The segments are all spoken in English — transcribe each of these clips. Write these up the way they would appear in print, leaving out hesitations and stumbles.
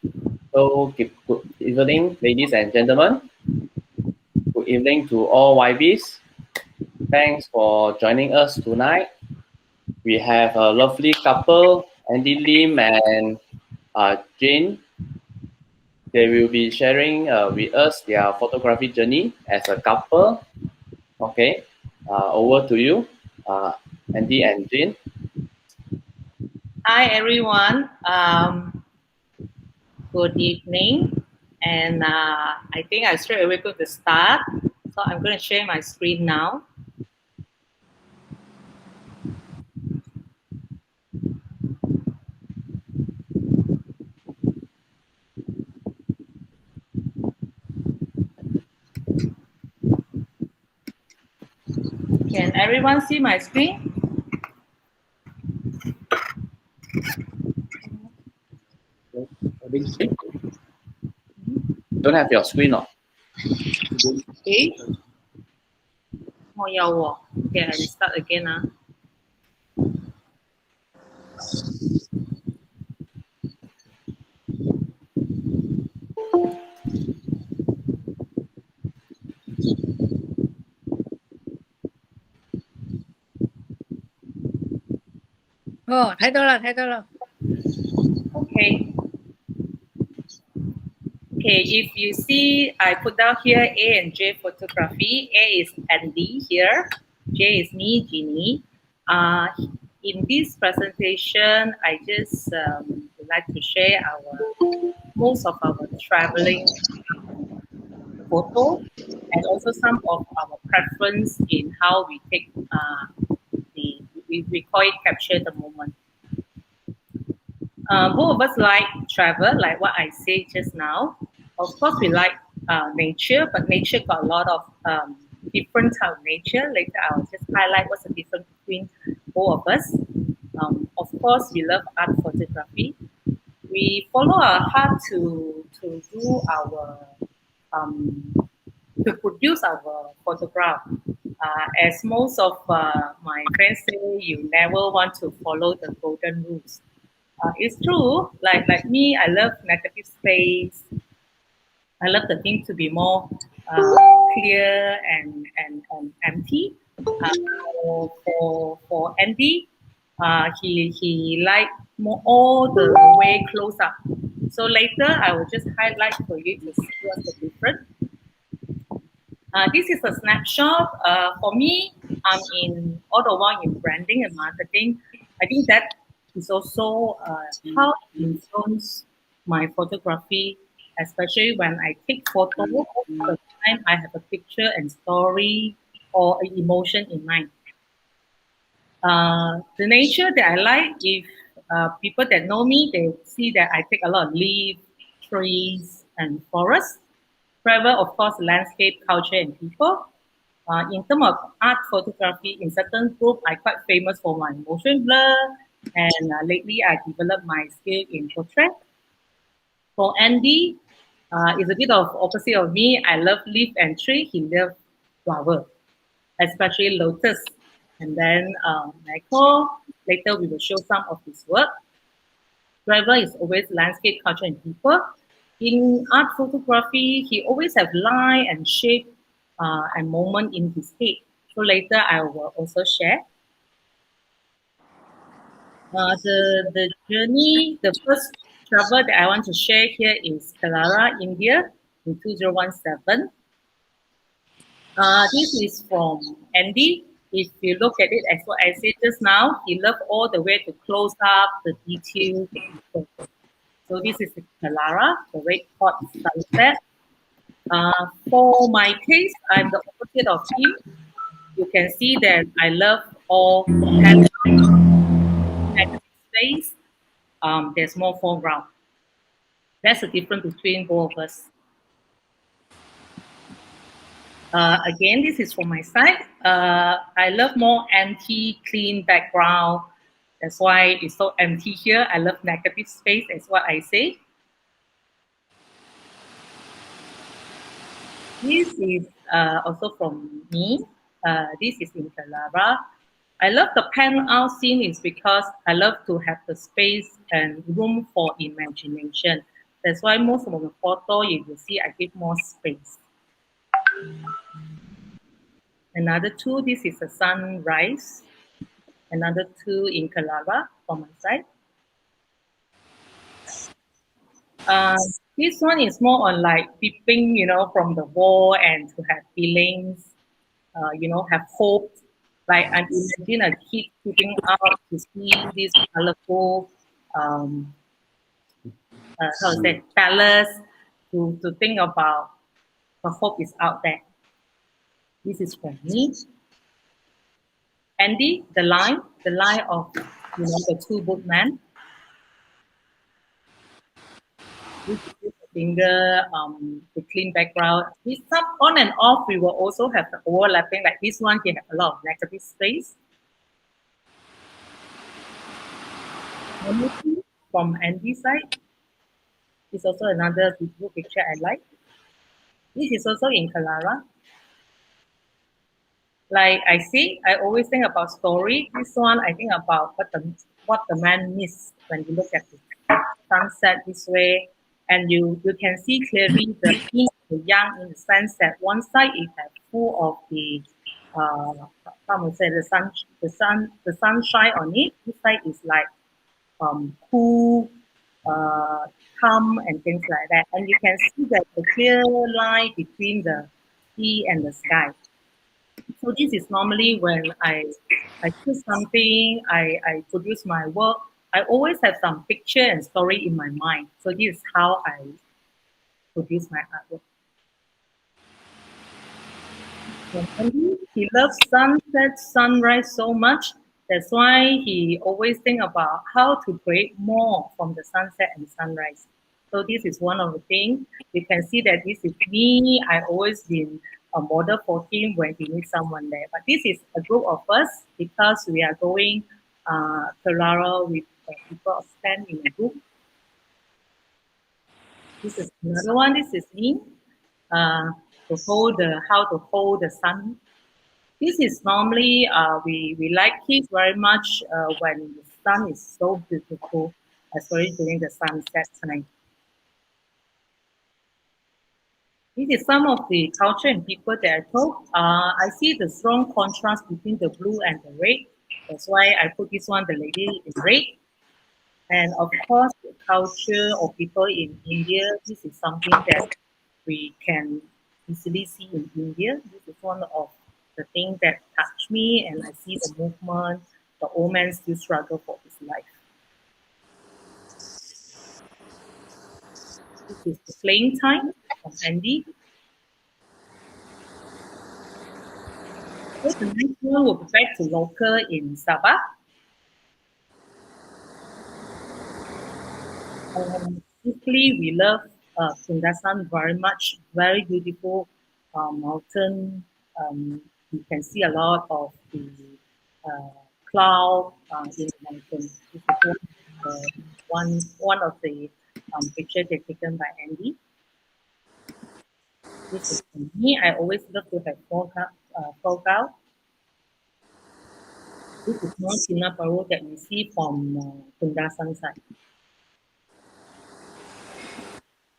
So, good evening, ladies and gentlemen. Good evening to all YBs. Thanks for joining us tonight. We have a lovely couple, Andy Lim and Jane. They will be sharing with us their photography journey as a couple. Okay, over to you, Andy and Jane. Hi everyone, good evening, and I think I straight away going to start. So I'm going to share my screen now. Can everyone see my screen? Don't have your screen on. Okay. Oh, yeah, okay, I start again. Thấy tôi rồi. Okay. Okay, if you see, I put down here A and J photography. A is Andy here. J is me, Jeanne. In this presentation, I just would like to share most of our traveling photo and also some of our preference in how we take we call it capture the moment. Both of us like travel, like what I said just now. Of course, we like nature, but nature got a lot of different type of nature. Later, I'll just highlight what's the difference between both of us. Of course, we love art photography. We follow our heart to do our to produce our photograph. As most of my friends say, you never want to follow the golden rules. It's true. Like me, I love negative space. I love the thing to be more clear and empty. For Andy, he like more all the way close up. So later I will just highlight for you to see what's the difference. This is a snapshot. For me, I'm in all the while in branding and marketing. I think that is also how it influences my photography, especially when I take photos. Most of the time, I have a picture and story or an emotion in mind. The nature that I like, if people that know me, they see that I take a lot of leaves, trees, and forests. Travel, of course, landscape, culture, and people. In terms of art photography, in certain group, I quite famous for my motion blur, and lately I developed my skill in portrait. For Andy, it's a bit of opposite of me. I love leaf and tree. He loves flower, especially lotus. And then Michael, later we will show some of his work. Driver is always landscape, culture, and people. In art photography, he always have line and shape and moment in his head. So later I will also share. The journey, the first travel that I want to share here is Kerala, India in 2017. This is from Andy. If you look at it, as what I said just now, he loved all the way to close up the details. So this is the Kerala, the red hot sunset. For my case, I'm the opposite of him. You can see that I love all negative space. There's more foreground. That's the difference between both of us. Again, this is from my side. I love more empty, clean background. That's why it's so empty here. I love negative space, that's what I say. This is also from me. This is in Kalara. I love the pan out scene is because I love to have the space and room for imagination. That's why most of the photo you will see I give more space. Another two, this is a sunrise. Another two in Kalara from my side. This one is more on like peeping, from the wall and to have feelings, have hope. Like I imagine a kid peeping out to see this colorful, um, how to say, palace, to think about the hope is out there. This is for me. Andy, the line of, the two boatmen. This is just a finger, the clean background. This some on and off, we will also have the overlapping. Like this one, can have a lot of negative space. From Andy's side, is also another beautiful picture I like. This is also in Kalara. Like I see, I always think about story. This one, I think about what the man missed when you look at the sunset this way, and you can see clearly the yin and the yang in the sunset. One side is full of the how would say the sunshine on it. This side is like cool, calm, and things like that. And you can see that the clear line between the sea and the sky. So this is normally when I choose something, I produce my work. I always have some picture and story in my mind. So this is how I produce my artwork. And he loves sunset, sunrise so much. That's why he always think about how to create more from the sunset and sunrise. So this is one of the things. You can see that this is me. I always been a model for him when he needs someone there. But this is a group of us because we are going to Lara with people of 10 in a group. This is another one. This is me. How to hold the sun. This is normally we like it very much when the sun is so beautiful, especially during the sunset time. This is some of the culture and people that I told. I see the strong contrast between the blue and the red. That's why I put this one, the lady in red. And of course, the culture of people in India, this is something that we can easily see in India. This is one of the things that touch me, and I see the movement. The old man still struggle for his life. This is the playing time from Andy. So the next one will be back to local in Sabah. Basically, we love Kundasan very much. Very beautiful mountain. You can see a lot of the cloud in the mountain. This is one of the pictures taken by Andy. This is for me. I always love to have foreground. This is more Singapore that we see from Kundasan side.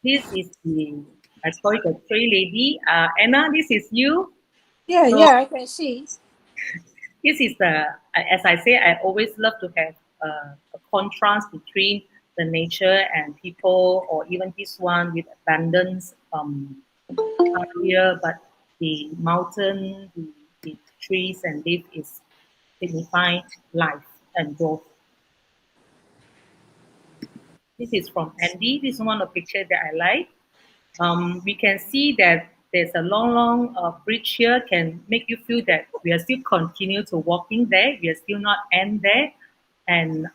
This is I call it the three lady. Anna, this is you. Yeah, So- yeah, I can see. This is as I say, I always love to have a contrast between the nature and people, or even this one with abundance here, but the mountain, the trees and leaf is signifying life and growth. This is from Andy. This is one of the picture that I like. We can see that there's a long bridge here can make you feel that we are still continue to walking there. We are still not end there. And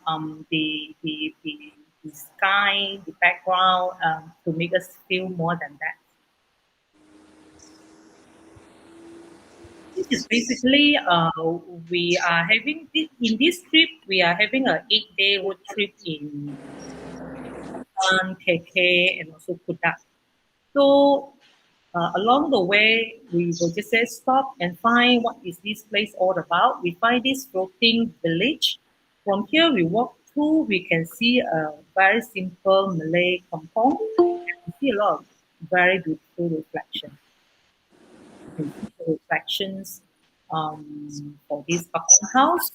the sky, the background to make us feel more than that. This is basically we are having in this trip we are having an 8-day road trip in KK and also Kudak. So along the way, we will just say stop and find what is this place all about. We find this floating village. From here, we walk two, we can see a very simple Malay kampong. We see a lot of very beautiful reflection. You can see the reflections for this kampong house.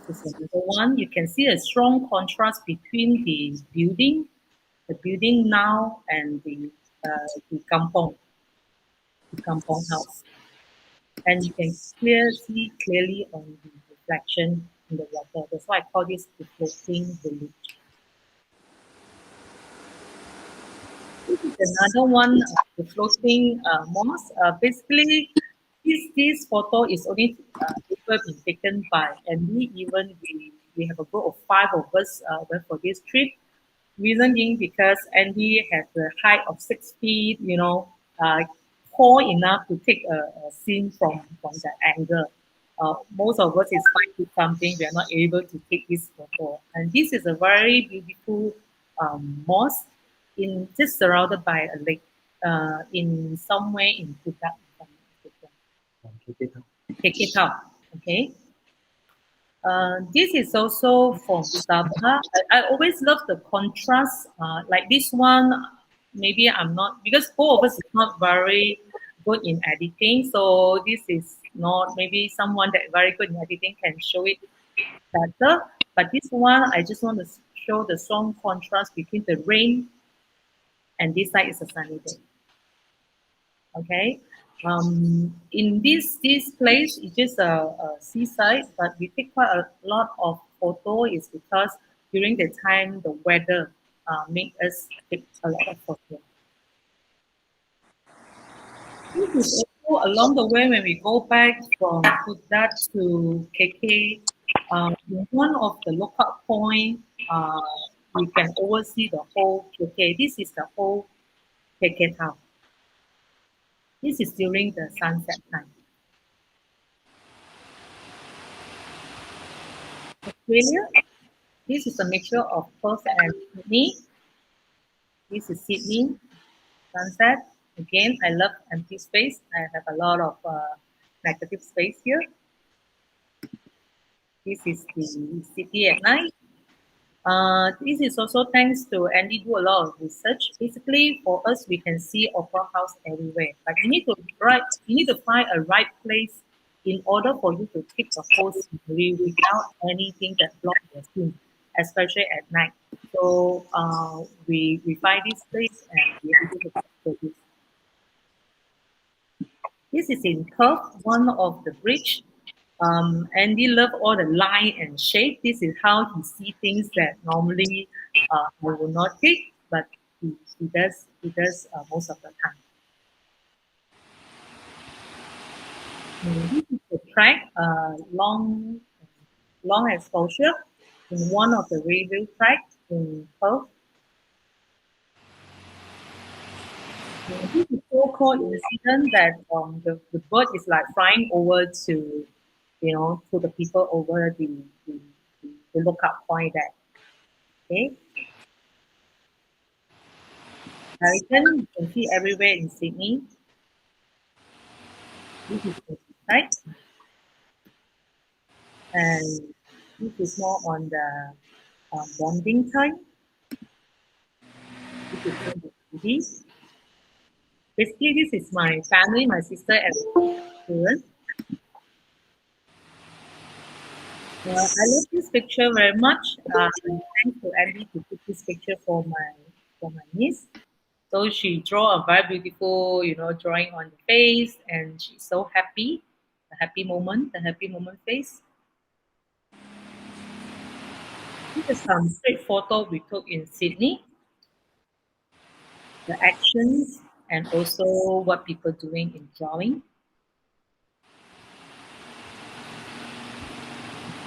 This is another one. You can see a strong contrast between the building now, and the kampong house. And you can see clearly on the reflection in the water. That's why I call this the floating village. This is another one, the floating mosque. Basically, this photo is only ever been taken by Andy. Even we have a group of 5 of us went for this trip. Reason being because Andy has a height of 6 feet, tall enough to take a scene from that angle. Most of us is 5 feet something. We are not able to take this photo. And this is a very beautiful mosque just surrounded by a lake in somewhere in Kuta. KK Town. Okay. This is also from Sabah. I always love the contrast. Like this one, maybe I'm not, because both of us is not very good in editing. So this is not, maybe someone that very good in editing can show it better. But this one, I just want to show the strong contrast between the rain and this side is a sunny day. Okay. In this place, it's just a seaside, but we take quite a lot of photo. Is because during the time the weather make us take a lot of photo. This is also along the way when we go back from Kudat to KK. In one of the lookout point, we can oversee the whole KK. This is the whole KK town. This is during the sunset time. Australia, this is a mixture of Perth and Sydney. This is Sydney, sunset. Again, I love empty space. I have a lot of negative space here. This is the city at night. This is also thanks to Andy do a lot of research. Basically, for us, we can see opera house everywhere, but you need to find a right place in order for you to keep the whole scenery without anything that blocks the scene, especially at night. So we find this place and we are able to capture this. This is in Perth, one of the bridge. Andy love all the line and shape. This is how he see things that normally I will not take, but he does most of the time. This is the track, long exposure in one of the railway tracks in Perth. This is so-called incident that the bird is like flying over to the people over the lookout point there. Okay. Hurricane, you can see everywhere in Sydney. This is the site. And this is more on the bonding time. This is on the TV. Basically, this is my family, my sister and children. I love this picture very much. Thanks to Andy to put this picture for my niece. So she drew a very beautiful, drawing on the face, and she's so happy. The happy moment face. This is some street photo we took in Sydney. The actions and also what people doing in drawing.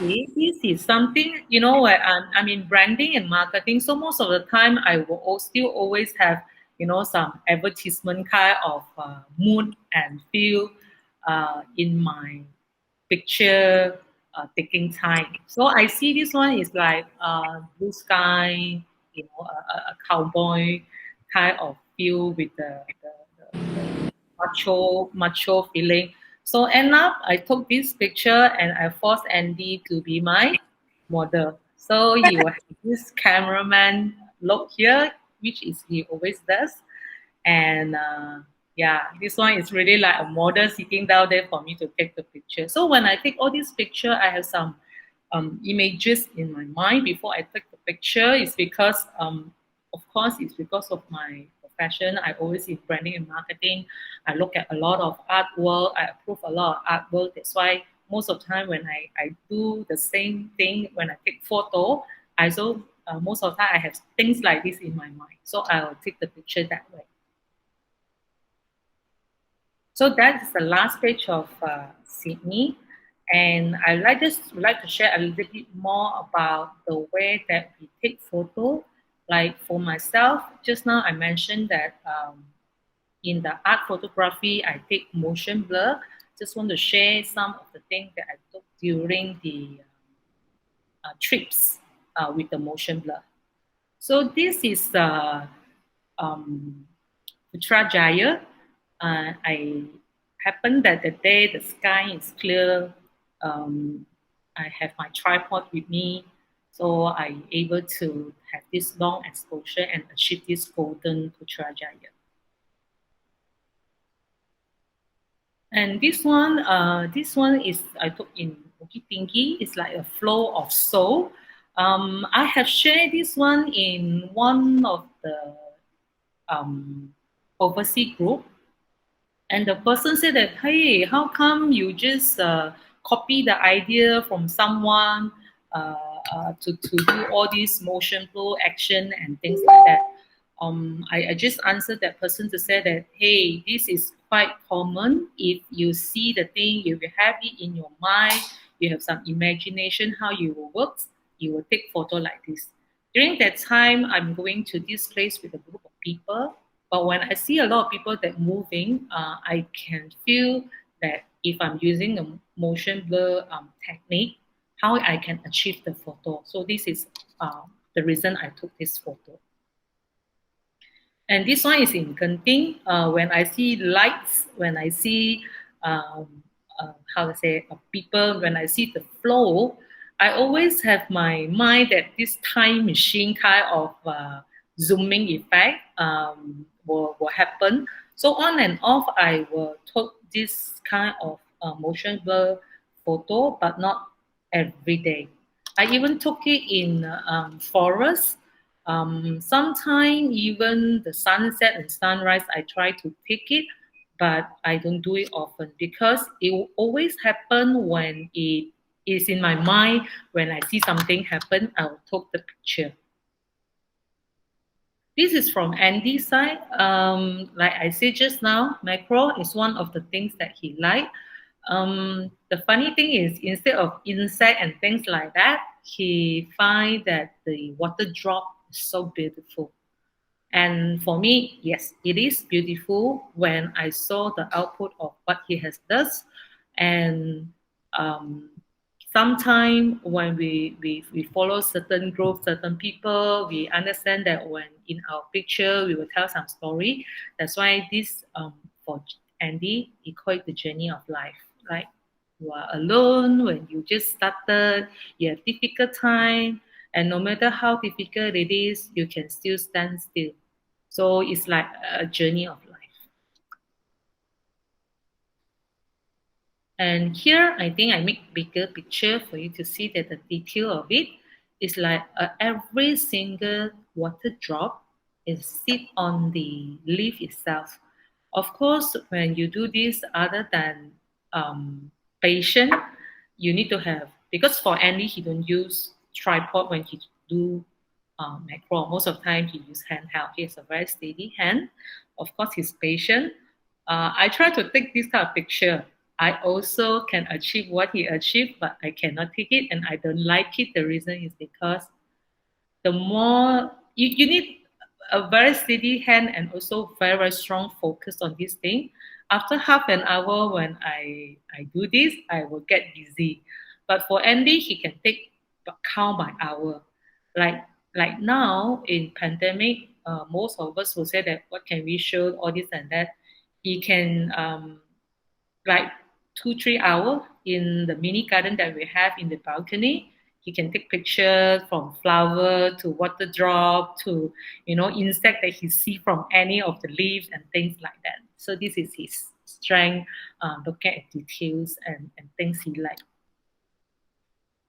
Okay, this is something, I'm in branding and marketing, so most of the time I will still always have, some advertisement kind of mood and feel in my picture taking time. So I see this one is like blue sky, a cowboy kind of feel with the macho feeling. So end up, I took this picture and I forced Andy to be my model. So he will have this cameraman look here, which is he always does. And yeah, this one is really like a model sitting down there for me to take the picture. So when I take all these picture, I have some images in my mind before I take the picture. It's because, of course, it's because of my profession. I always in branding and marketing. I look at a lot of artwork. I approve a lot of artwork. That's why most of the time when I do the same thing when I take photo, I so most of the time I have things like this in my mind. So I'll take the picture that way. So that is the last page of Sydney. And I would like to share a little bit more about the way that we take photo. Like for myself, just now I mentioned that in the art photography, I take motion blur. Just want to share some of the things that I took during the trips with the motion blur. So this is um, Putrajaya. I happened that the day the sky is clear. I have my tripod with me, so I able to have this long exposure and achieve this golden Putrajaya. And this one is I took in Bukit Tinggi. It's like a flow of soul. I have shared this one in one of the overseas group, and the person said that, hey, how come you just copy the idea from someone to do all this motion flow action and things like that? I just answered that person to say that, hey, this is quite common. If you see the thing, if you have it in your mind, you have some imagination how you will work, you will take photo like this. During that time, I'm going to this place with a group of people. But when I see a lot of people that moving, I can feel that if I'm using a motion blur technique, how I can achieve the photo. So this is the reason I took this photo. And this one is in Genting. When I see lights, when I see how to say people, when I see the flow, I always have my mind that this time machine kind of zooming effect will happen. So on and off, I will take this kind of motion blur photo, but not every day. I even took it in forest. Sometimes even the sunset and sunrise, I try to take it, but I don't do it often because it will always happen when it is in my mind. When I see something happen, I'll take the picture. This is from Andy's side. Like I said just now, macro is one of the things that he liked. The funny thing is, instead of insect and things like that, he find that the water drop is so beautiful. And for me, yes, it is beautiful when I saw the output of what he has done. And sometimes when we follow certain groups, certain people, we understand that when in our picture, we will tell some story. That's why this, for Andy, he called it the journey of life, right? You are alone when you just started, you have difficult time, and no matter how difficult it is, you can still stand still. So it's like a journey of life. And here, I think I make bigger picture for you to see that the detail of it is like every single water drop is sit on the leaf itself. Of course, when you do this, other than patient, you need to have, because for Andy, he don't use tripod when he do macro. Most of the time, he use handheld. He has a very steady hand. Of course, he's patient. I try to take this kind of picture. I also can achieve what he achieved, but I cannot take it and I don't like it. The reason is because the more you need a very steady hand and also very, very strong focus on this thing. After half an hour when I do this, I will get dizzy. But for Andy, he can take count by hour. Like now in pandemic, most of us will say that what can we show, all this and that. He can like 2-3 hours in the mini garden that we have in the balcony. He can take pictures from flower to water drop to, insect that he see from any of the leaves and things like that. So this is his strength, looking at details and things he like.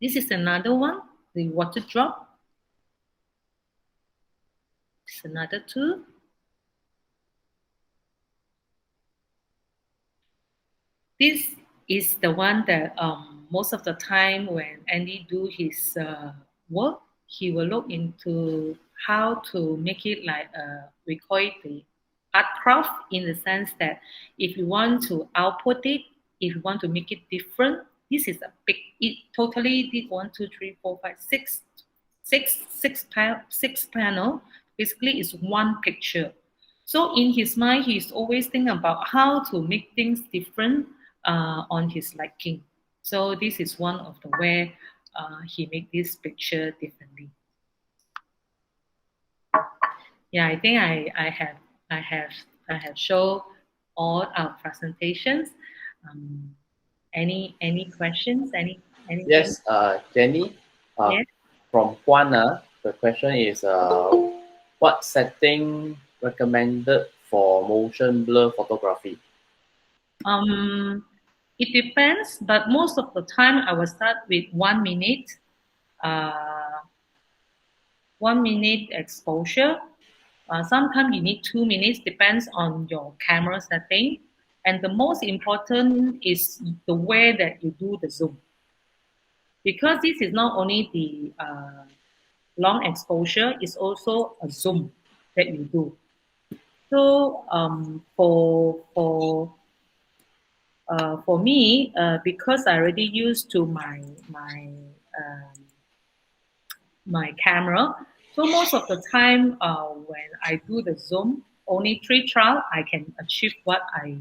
This is another one, the water drop. It's another two. This is the one that most of the time when Andy do his work, he will look into how to make it like we call it the art craft, in the sense that if you want to output it, if you want to make it different, this is a big. It totally did 1, 2, 3, 4, 5, 6 panel. Basically, it's one picture. So in his mind, he's always thinking about how to make things different on his liking. So this is one of the where he make this picture differently. Yeah, I think I have shown all our presentations. Any questions? Anything? Yes, Jenny. Yes. From Juana, the question is, what setting recommended for motion blur photography? It depends, but most of the time I will start with 1 minute. 1 minute exposure. Sometimes you need 2 minutes, depends on your camera setting. And the most important is the way that you do the zoom. Because this is not only the long exposure, it's also a zoom that you do. So for me, because I already used to my camera, so most of the time when I do the zoom, only 3 trial I can achieve what I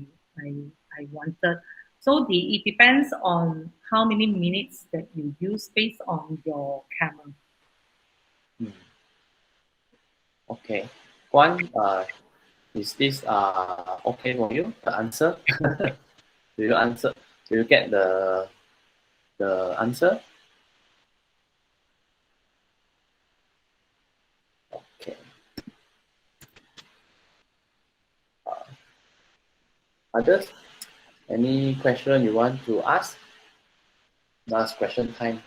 wanted. So it depends on how many minutes that you use based on your camera. Okay. Juan, is this okay for you, the answer? Do you answer? Do you get the answer? Okay. Others? Any question you want to ask? Last question time.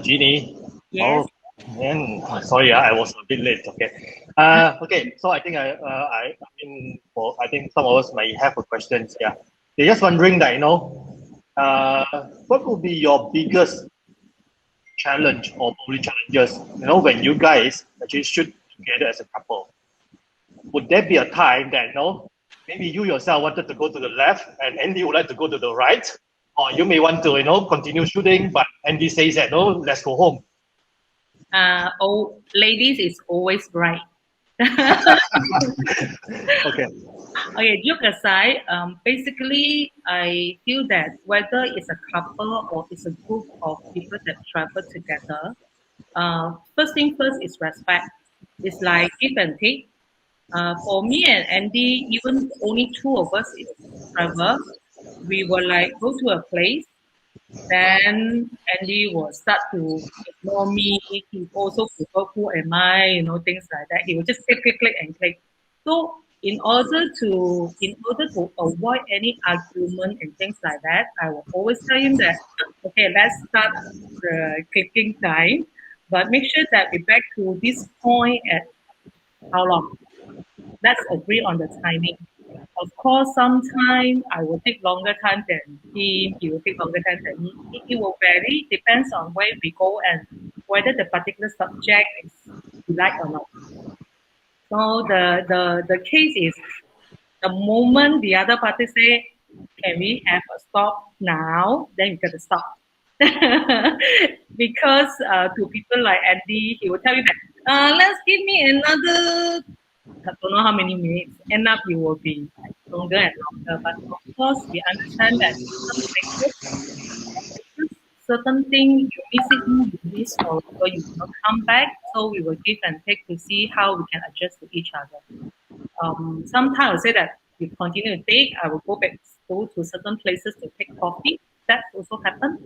Jeannie. Yes. Oh, man, sorry, I was a bit late. Okay. Okay. So I think I think some of us may have a questions. Yeah. They're just wondering that what would be your biggest challenge or probably challenges? When you guys actually shoot together as a couple, would there be a time that maybe you yourself wanted to go to the left and Andy would like to go to the right? Or you may want to, continue shooting, but Andy says that, no, let's go home. Ladies is always right. Okay. Okay, joke aside, basically, I feel that whether it's a couple or it's a group of people that travel together, first thing first is respect. It's like give and take. For me and Andy, even only 2 of us travel, we will like go to a place, then Andy will start to ignore me. He also prefer who am I, things like that. He will just click and click. So in order to avoid any argument and things like that, I will always tell him that okay, let's start the clicking time, but make sure that we're back to this point at how long. Let's agree on the timing. Of course, sometimes I will take longer time than him. He will take longer time than me. It will vary. Depends on where we go and whether the particular subject is we like or not. So the case is the moment the other party say, "Can we have a stop now?" Then you got to stop. Because to people like Andy, he will tell you that let's give me another. I don't know how many minutes. End up you will be longer and longer. But of course, we understand that some places, certain thing you miss it, you miss, or you will not come back. So we will give and take to see how we can adjust to each other. Sometimes I say that you continue to take, I will go to certain places to take coffee. That also happens.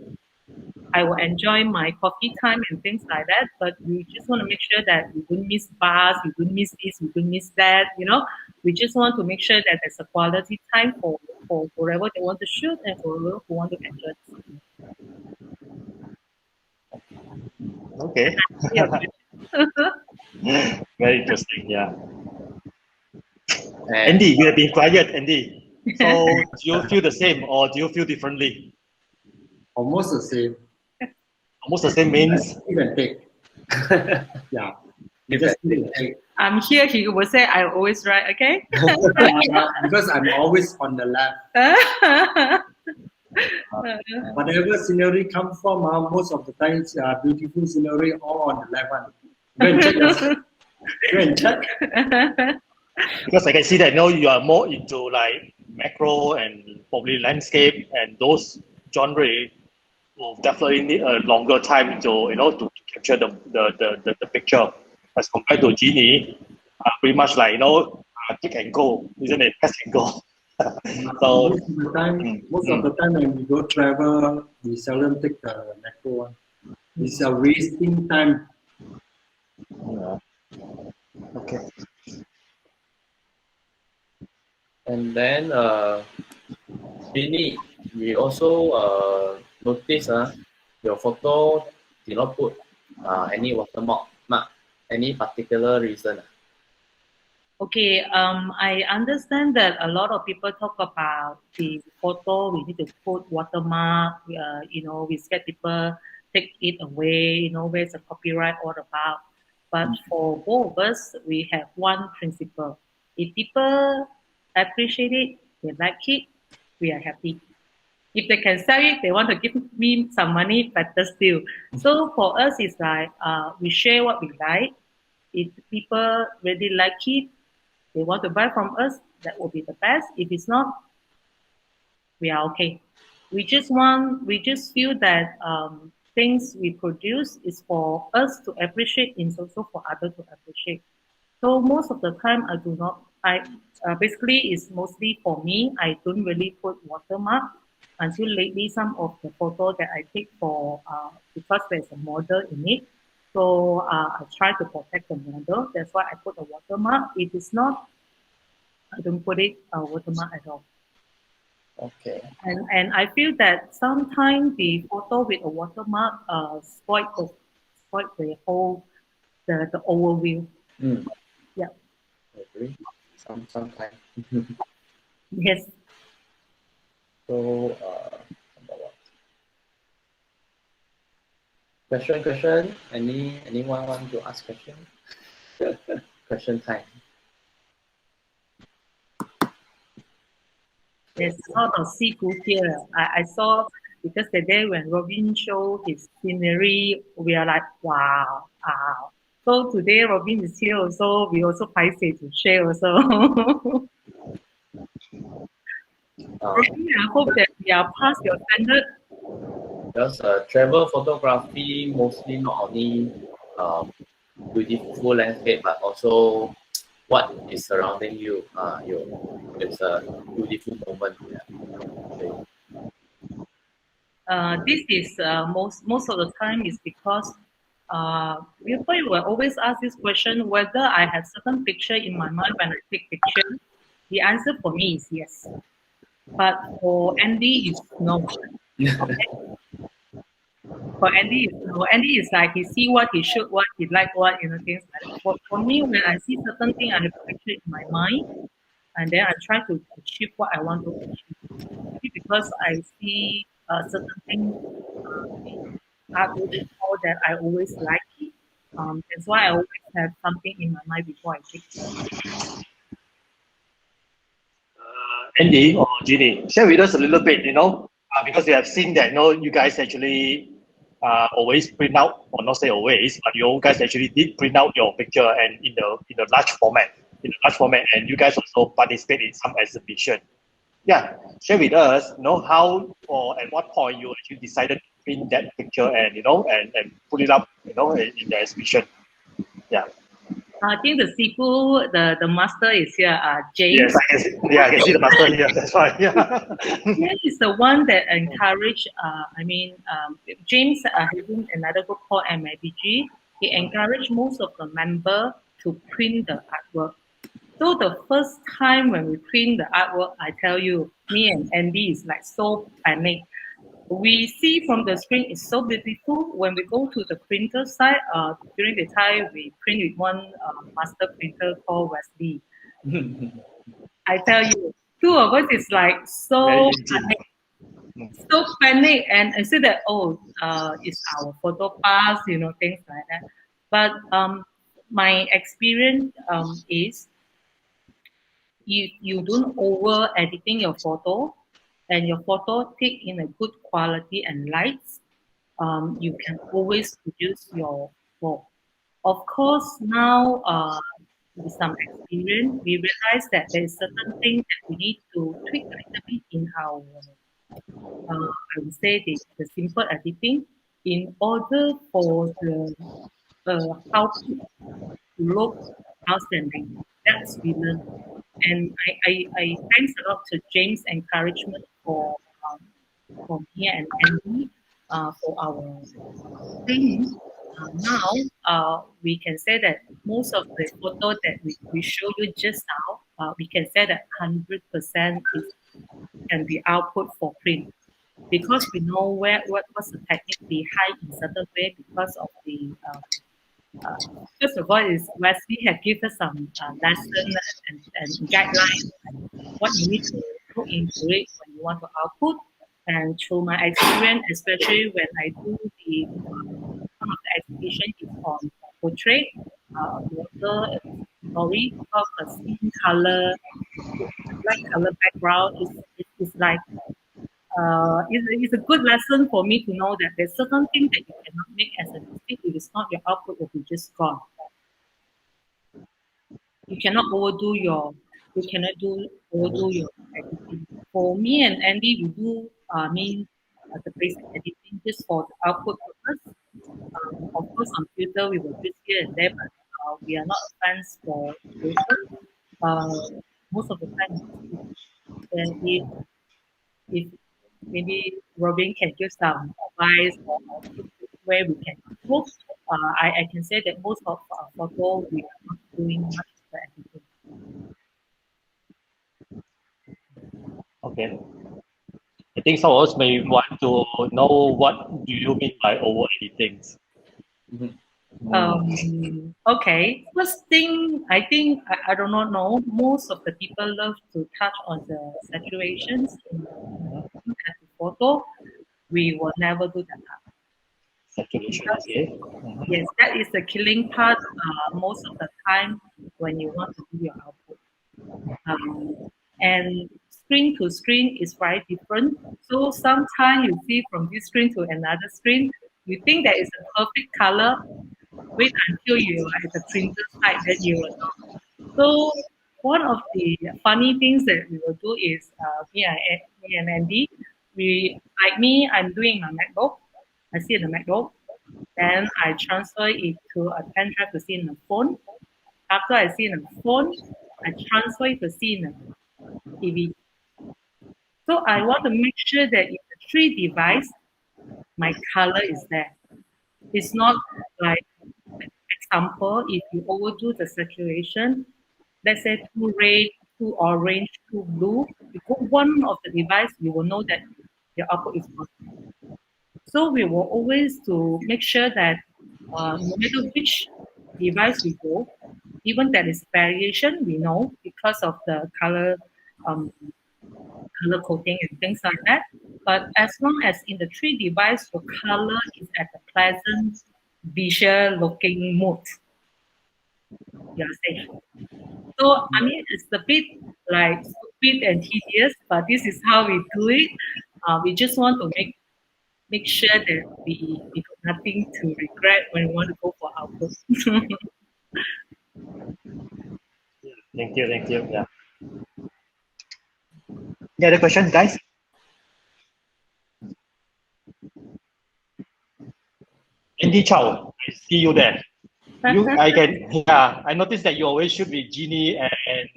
I will enjoy my coffee time and things like that, but we just want to make sure that we don't miss bars, we don't miss this, we don't miss that, you know. We just want to make sure that there's a quality time for whoever they want to shoot and for whoever who want to enjoy the Okay. Very interesting, yeah. And Andy, you have been quiet, Andy. So do you feel the same or do you feel differently? Almost the same. Almost the same means Give and take. Yeah. Give Just and give and take. I'm here, he will say I always right, okay? Because I'm always on the left. Whatever scenery come from, most of the times, beautiful scenery all on the left one. Go and check. Go and check. because I can see that now you are more into like macro and probably landscape, and those genre will definitely need a longer time to to capture the picture as compared to Jeanne, pretty much like take and go, isn't it? Pass and go. So Most of the time when we go travel, we seldom take the macro one. It's a wasting time. yeah. Okay. And then Jeanne, we also notice your photo did not put any watermark. Any particular reason? Okay, I understand that a lot of people talk about the photo, we need to put watermark, we scared people take it away, where's the copyright all about. But for both of us, we have one principle. If people appreciate it, they like it, we are happy. If they can sell it, they want to give me some money, better still. So for us, it's like we share what we like. If people really like it, they want to buy from us, that will be the best. If it's not, we are okay. We just feel that things we produce is for us to appreciate and also for others to appreciate. So most of the time, I do not. Basically it's mostly for me. I don't really put watermark until lately. Some of the photos that I take for because there's a model in it. So I try to protect the model. That's why I put a watermark. If it's not, I don't put it a watermark at all. Okay. And I feel that sometimes the photo with a watermark spoil the whole the overview. Yeah. I agree. Sometimes. Yes. So question. Anyone want to ask question? Question time. There's a lot of seafood here. I saw because the day when Robin showed his scenery, we are like, wow. So today Robin is here also. We also paiseh to share also. Robin, I hope that we are past your standard. Because travel photography mostly not only beautiful landscape but also what is surrounding you. It's a beautiful moment. Yeah. Okay. This is most of the time is because people will always ask this question whether I have certain picture in my mind when I take picture. The answer for me is yes, but for Andy is no. For Andy is no. Andy is like he see what he shoot, what he like, what things like that. For me, when I see certain thing, I have a picture in my mind, and then I try to achieve what I want to achieve. Maybe because I see certain things all that I always like it. That's why I always have something in my mind before I take it. Andy or Jeanne, share with us a little bit, because we have seen that you guys actually always print out, or not say always, but you guys actually did print out your picture and in the large format, and you guys also participate in some exhibition. yeah, share with us, how or at what point you actually decided to print that picture and and put it up, in the exhibition. Yeah. I think the Sifu, the master is here, James. Yes, I can see. Yeah, I can see the master here. That's why. Yeah. James is the one that encouraged, James having another group called MIBG, he encouraged most of the members to print the artwork. So the first time when we print the artwork, I tell you, me and Andy is like so panic. We see from the screen it's so beautiful. When we go to the printer side, during the time we print with one master printer called Wesley. I tell you, two of us is like so panic, and I said that it's our photo pass, things like that. But my experience is if you don't over editing your photo and your photo take in a good quality and lights, you can always produce your work. Of course, now with some experience, we realize that there is certain things that we need to tweak a little bit in our, I would say, the simple editing in order for the output to look outstanding. That's we learn. And I thanks a lot to James' encouragement for me and Andy for our training. Now, we can say that most of the photo that we show you just now, we can say that 100% can be output for print because we know what's the technique behind in certain way because of the first of all is Wesley had given us some lesson and guidelines what you need to put into it when you want to output. And through my experience, especially when I do the some of the exhibition is on portrait, water story, because the skin color, light color background is like it's a good lesson for me to know that there's certain things that you cannot make as a mistake. If it's not your output, will be just gone. You cannot overdo your editing. For me and Andy, we do the basic editing just for the output purpose. Of course, on Twitter we will twist here and there, but we are not fans for Twitter. Most of the time, then if maybe Robin can give some advice or where we can improve, I can say that most of our photo we are not doing much of the editing. Okay. I think some of us may want to know what do you mean by over editing. Okay. First thing, I think I do not know. Most of the people love to touch on the saturations in the photo. We will never do that. Saturation, okay. Yes, that is the killing part. Most of the time when you want to do your output, and screen to screen is very different. So sometimes you see from this screen to another screen, you think that is a perfect color. Wait until you are at the printer side, then you will know. So one of the funny things that we will do is me and Andy, like me, I'm doing my MacBook. I see the MacBook, then I transfer it to a pen drive to see in the phone. After I see in the phone, I transfer it to see in the TV. So I want to make sure that in the three device, my color is there. It's not like, example, if you overdo the saturation, let's say too red, too orange, too blue, you put one of the device, you will know that your output is wrong. So we will always to make sure that no matter which device we go, even there is variation, we know because of the color coding and things like that. But as long as in the three device, your color is at a pleasant, visual looking mood, you're safe. So I mean, it's a bit like stupid and tedious, but this is how we do it. We just want to make sure that we have nothing to regret when we want to go for output. Thank you. Yeah. Any other questions, guys? Andy Chow, I see you there. I noticed that you always shoot with Jeanne and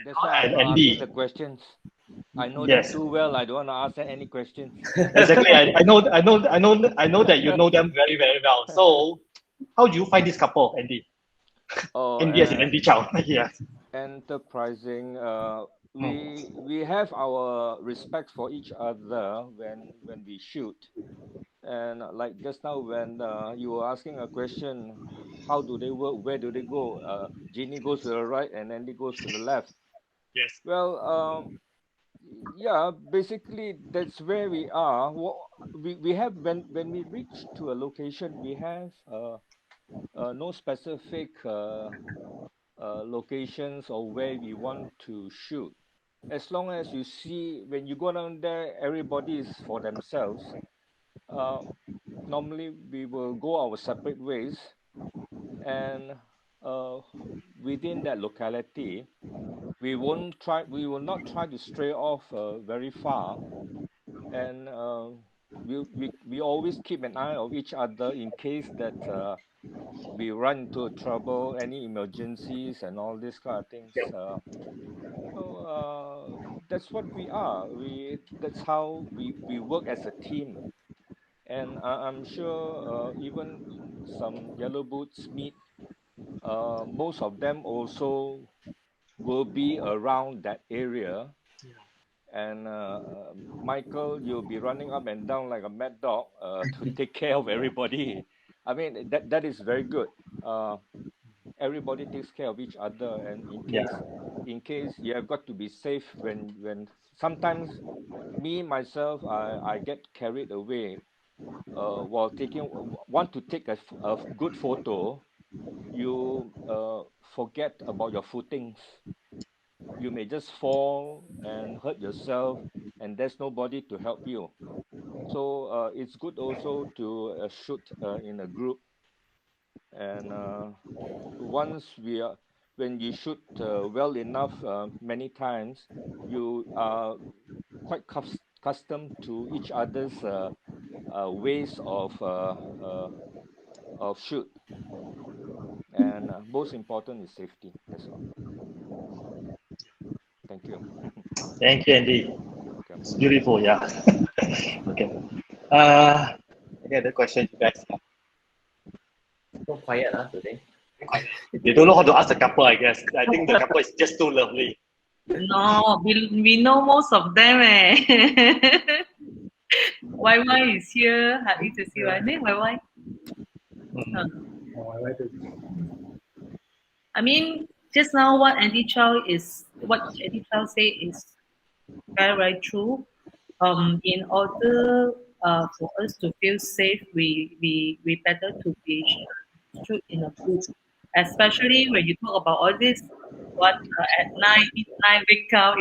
That's why I'm and not Andy. asking the questions. I know Yes. them too well. I don't want to ask them any questions. Exactly. I know that you know them very, very well. So how do you find this couple, Andy? Oh, Andy as in Andy Chow. Yes. enterprising. We have our respect for each other when we shoot. And like just now, when you were asking a question, how do they work? Where do they go? Jeannie goes to the right, and Andy goes to the left. Yes. Well, yeah, basically that's where we are. We have when we reach to a location, we have no specific locations or where we want to shoot. As long as you see when you go down there, everybody is for themselves. Uh, Normally we will go our separate ways, and uh, within that locality, we will not try to stray off very far, and we always keep an eye on each other in case that we run into trouble, any emergencies and all these kind of things. Yep. That's what we are. That's how we work as a team. And I'm sure even some yellow boots meet, most of them also will be around that area. And Michael, you'll be running up and down like a mad dog to take care of everybody. I mean, that is very good. Everybody takes care of each other, and in case you have got to be safe when sometimes me myself I get carried away while want to take a good photo. You forget about your footings. You may just fall and hurt yourself, and there's nobody to help you. So it's good also to shoot in a group. And once when you shoot well enough, many times, you are quite accustomed to each other's ways of shoot. And most important is safety. That's all. Thank you. Thank you, Andy. Welcome. It's beautiful, yeah. Okay. Any other questions, you guys? So quiet today. They don't know how to ask the couple, I guess. I think the couple is just too lovely. No, we know most of them. YY is here. Happy to see your name, YY. I mean, just now what Andy Chow say is very, very true. In order for us to feel safe, we better to be shoot in a group, especially when you talk about all this. At night, midnight wake up,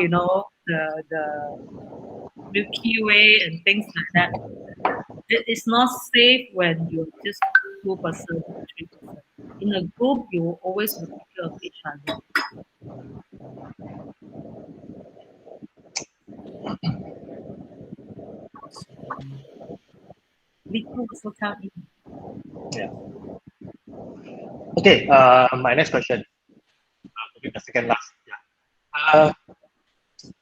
the Milky Way and things like that. It is not safe when you're just 2%, 3%. In a group, you always will take care of each other. Victor also come in. Yeah. Okay, my next question. Maybe the second last. Yeah.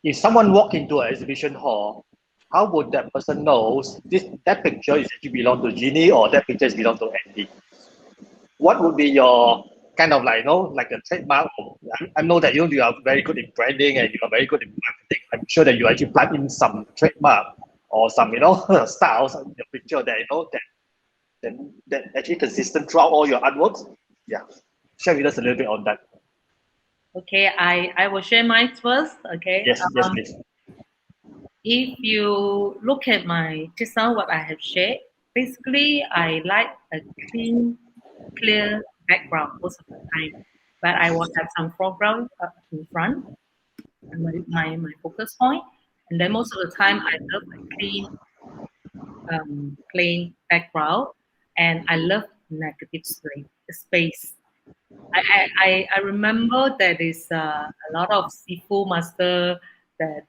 If someone walk into an exhibition hall, how would that person know that picture is actually belong to Jeanne or that picture is belong to Andy? What would be your kind of like a trademark? I know that you are very good in branding and you are very good in marketing. I'm sure that you actually plug in some trademark or some styles in your picture that actually consistent throughout all your artworks. Yeah, share with us a little bit on that. Okay, I will share mine first. Okay. Yes, please. If you look at just now what I have shared, basically I like a clean, clear background most of the time, but I will have some foreground in front, my focus point, and then most of the time I love a clean, plain background, and I love negative space. I remember there is a lot of seafood master that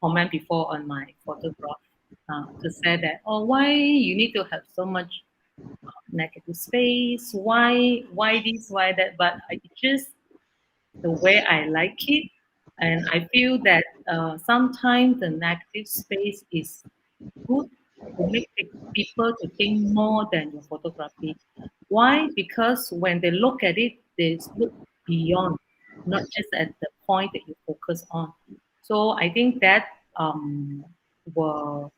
comment before on my photograph to say that, oh, why you need to have so much negative space? Why this? Why that? But I just the way I like it, and I feel that sometimes the negative space is good to make people to think more than your photography. Why? Because when they look at it, they look beyond, not just at the point that you focus on. So I think that were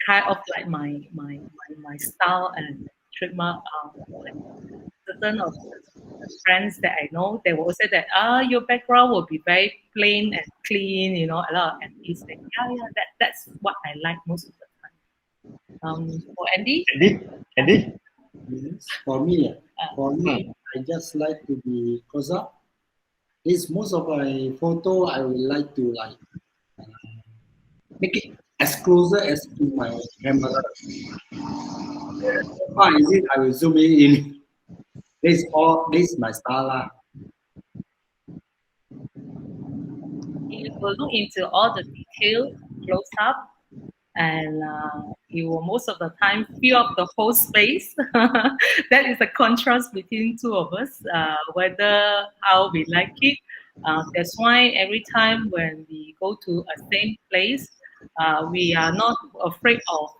kind of like my style and trademark. Like certain of the friends that I know, they will say that your background will be very plain and clean, a lot of empty space. Yeah, that's what I like most of the time. For Andy? Andy? Yes. For me, I just like to be closer. This most of my photo, I would like to make it as closer as to my camera. How far is it? I will zoom it in. This is my style lah. You will look into all the details close up, and you will most of the time fill up the whole space. That is a contrast between two of us, whether how we like it. That's why every time when we go to a same place, we are not afraid of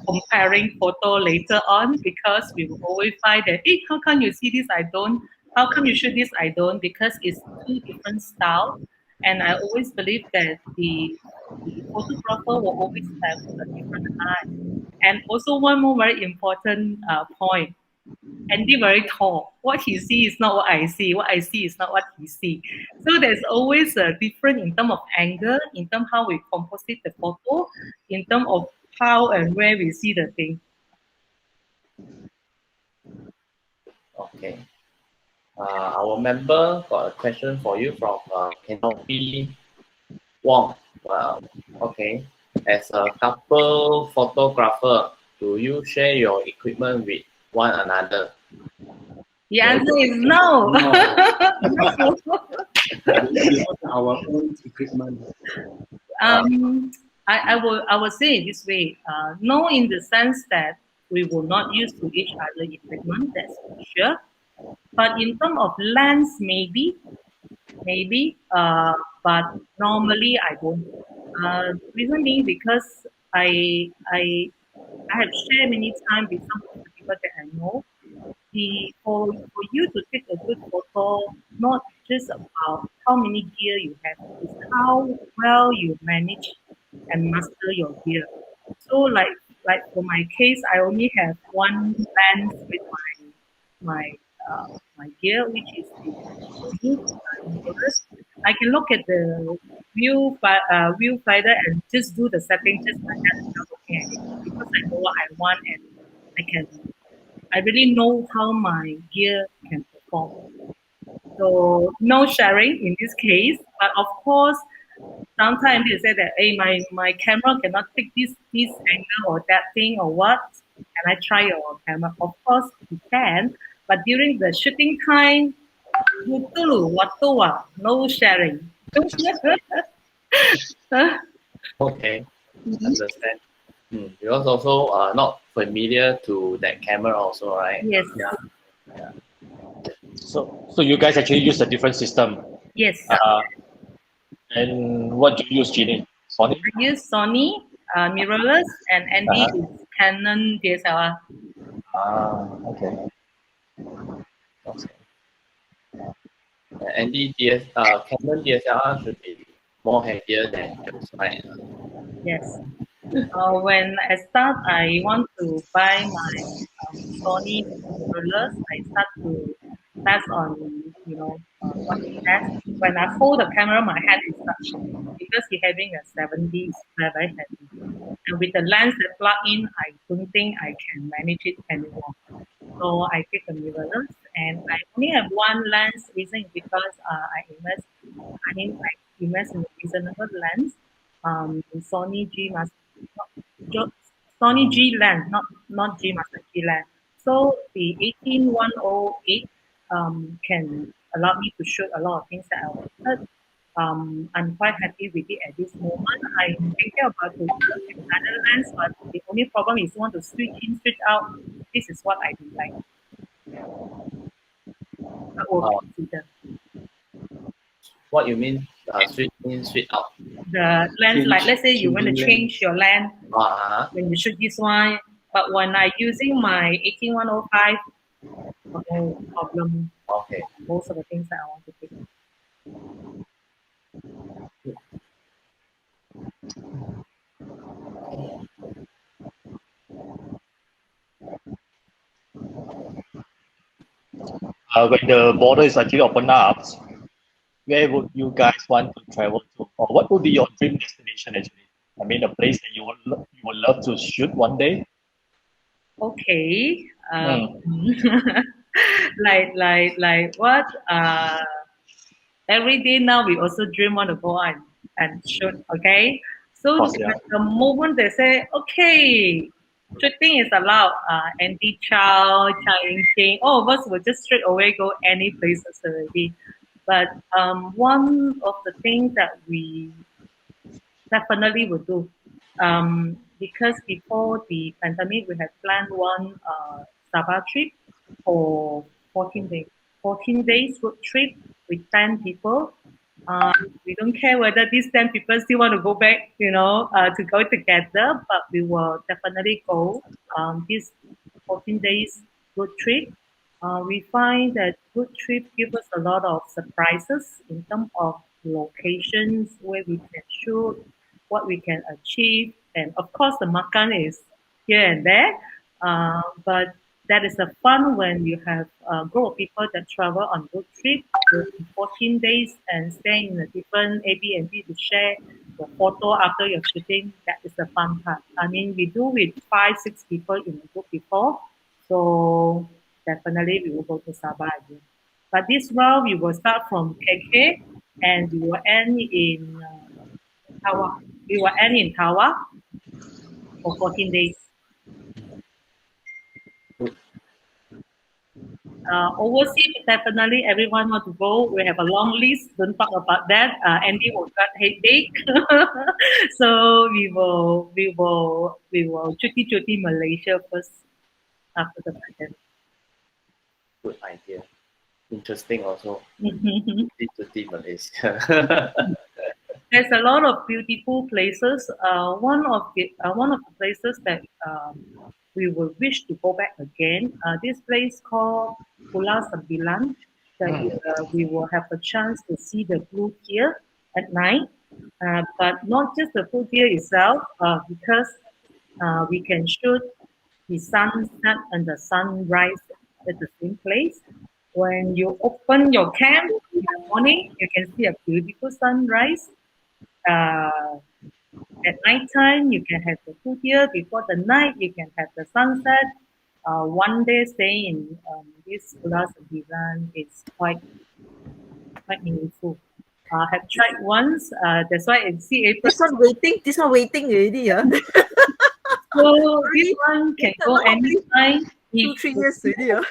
comparing photo later on, because we will always find that, hey, how come you see this, I don't? How come you shoot this, I don't? Because it's two different styles. And I always believe that the photographer will always have a different eye. And also one more very important point. Andy very tall. What he sees is not what I see. What I see is not what he sees. So there's always a difference in terms of angle, in terms of how we composite the photo, in terms of how and where we see the thing. Okay. Our member got a question for you from Kenobi Wong. Okay. As a couple photographer, do you share your equipment with one another? The answer is no. We have our own equipment. I will say it this way. No, in the sense that we will not use to each other equipment, that's for sure. But in terms of lens, maybe, but normally I don't. Reason being because I have shared many times with some of the people that I know. For you to take a good photo, not just about how many gear you have, it's how well you manage and master your gear. So like for my case, I only have one lens with my gear, which is the mirrorless. I can look at the viewfinder and just do the settings just like that without looking at it, because I know what I want, and I really know how my gear can perform. So no sharing in this case, but of course, sometimes they say that, hey, my camera cannot take this angle or that thing or what. Can I try your camera? Of course you can, but during the shooting time, no sharing. Okay, understand. Because also not familiar to that camera also, right? Yes. Yeah. So you guys actually use a different system. Yes. And what do you use, Jeanne? Sony? I use Sony mirrorless, and Andy is Canon DSLR. Okay. Andy Canon DSLR should be more heavier than yours, right? Yes. When I start, I want to buy my Sony mirrorless. I start to test on, what it has. When I hold the camera, my hand is touched because it's having a 70, it's very heavy. And with the lens that plug in, I don't think I can manage it anymore. So I take the mirrorless, and I only have one lens. Reason because I invest in a reasonable lens. Sony G Master, Sony G lens, not G Master G lens. So the 18108 can allow me to shoot a lot of things that I wanted. I'm quite happy with it at this moment. I'm thinking about to look at Netherlands, but the only problem is want to switch in, switch out. This is what I don't like. I will Uh, consider. what you mean? Switch in, switch out. The lands, like let's say you want to Changing change your land Uh-huh. when you shoot this one, but when I using my 18105, no problem. Okay. Most of the things that I want to take. When the border is actually open up, where would you guys want to travel to, or what would be your dream destination actually? I mean, a place that you would love to shoot one day. Okay. Mm. Like what? Every day now we also dream want to go and shoot. Okay. So Course, yeah. at the moment they say okay, shooting is allowed. Andy Chow, Chang Ying, all of us will just straight away go any places already. But one of the things that we definitely will do. Because before the pandemic, we had planned one Sabah trip for 14 days. 14 days road trip with 10 people. We don't care whether these 10 people still want to go back, to go together, but we will definitely go this 14 days road trip. We find that road trip give us a lot of surprises in terms of locations where we can shoot, what we can achieve, and of course the makan is here and there. But that is the fun when you have a group of people that travel on road trip for 14 days and stay in a different Airbnb to share the photo after your shooting. That is the fun part. I mean, we do with 5, 6 people in a group before, so definitely we will go to Sabah again. But this round we will start from KK and we will end in Tawa. We will end in Tawa for 14 days. Overseas, definitely everyone want to go. We have a long list. Don't talk about that. Andy will got headache, so we will cuti Malaysia first after the pandemic. Good idea. Interesting also. To Malaysia. There's a lot of beautiful places. One of the places that we will wish to go back again. This place called Pulau Sembilan. That we will have a chance to see the blue deer at night, but not just the blue deer itself, because we can shoot the sunset and the sunrise at the same place. When you open your camp in the morning, you can see a beautiful sunrise. At night time, you can have the food here. Before the night, you can have the sunset. One day staying in this Pulau Sembilan is quite meaningful. I have tried once. That's why in see April. This one waiting already, yeah. So this one can go anytime. 2-3 years already, yeah.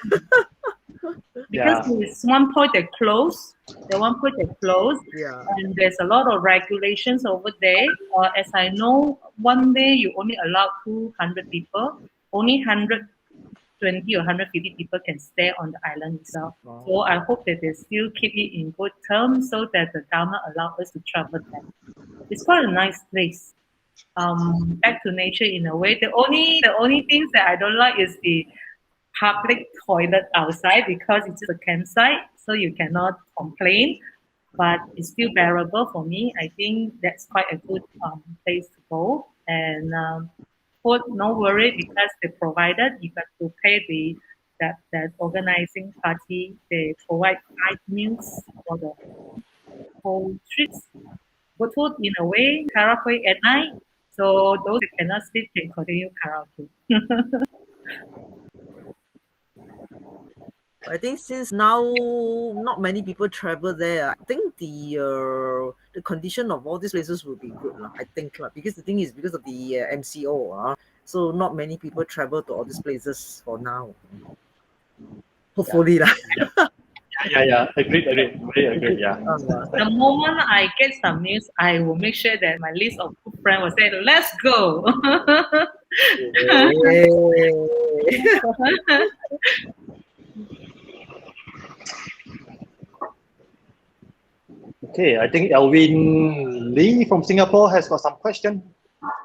Because it's one point that close, Yeah. and there's a lot of regulations over there. As I know, one day you only allow 200 people, only 120 or 150 people can stay on the island itself. Wow. So I hope that they still keep it in good terms so that the government allow us to travel there. It's quite a nice place. Back to nature in a way. The only things that I don't like is the public toilet outside because it's just a campsite, so you cannot complain. But it's still bearable for me. I think that's quite a good place to go. And food, no worry because they provided. You got to pay that organizing party. They provide 5 meals for the whole trips. Good food in a way. Karaoke at night. So those who cannot sleep can continue karaoke. I think since now not many people travel there, I think the condition of all these places will be good, I think, because the thing is because of the MCO, so not many people travel to all these places for now. Hopefully, Yeah. Agreed. Very agreed. Yeah. The moment I get some news, I will make sure that my list of good friends will say, "Let's go." Okay, I think Elvin Lee from Singapore has got some question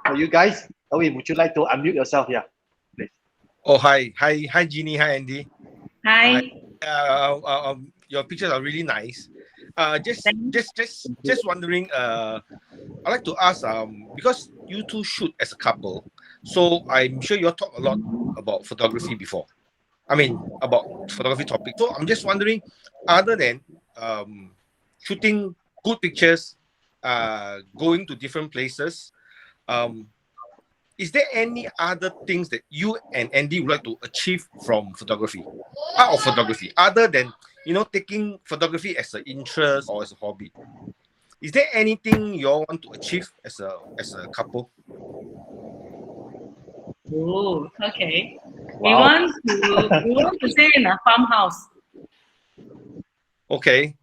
for you guys. Elvin, would you like to unmute yourself here, please? Oh, hi, Jeannie, hi, Andy. Hi. Your pictures are really nice. Just wondering. I'd like to ask. Because you two shoot as a couple, so I'm sure you talk a lot about photography before. I mean, about photography topic. So I'm just wondering, other than shooting good pictures, going to different places, is there any other things that you and Andy would like to achieve from photography, out of photography, other than taking photography as an interest or as a hobby? Is there anything you all want to achieve as a couple? Oh, okay. Wow. We want to stay in a farmhouse. Okay.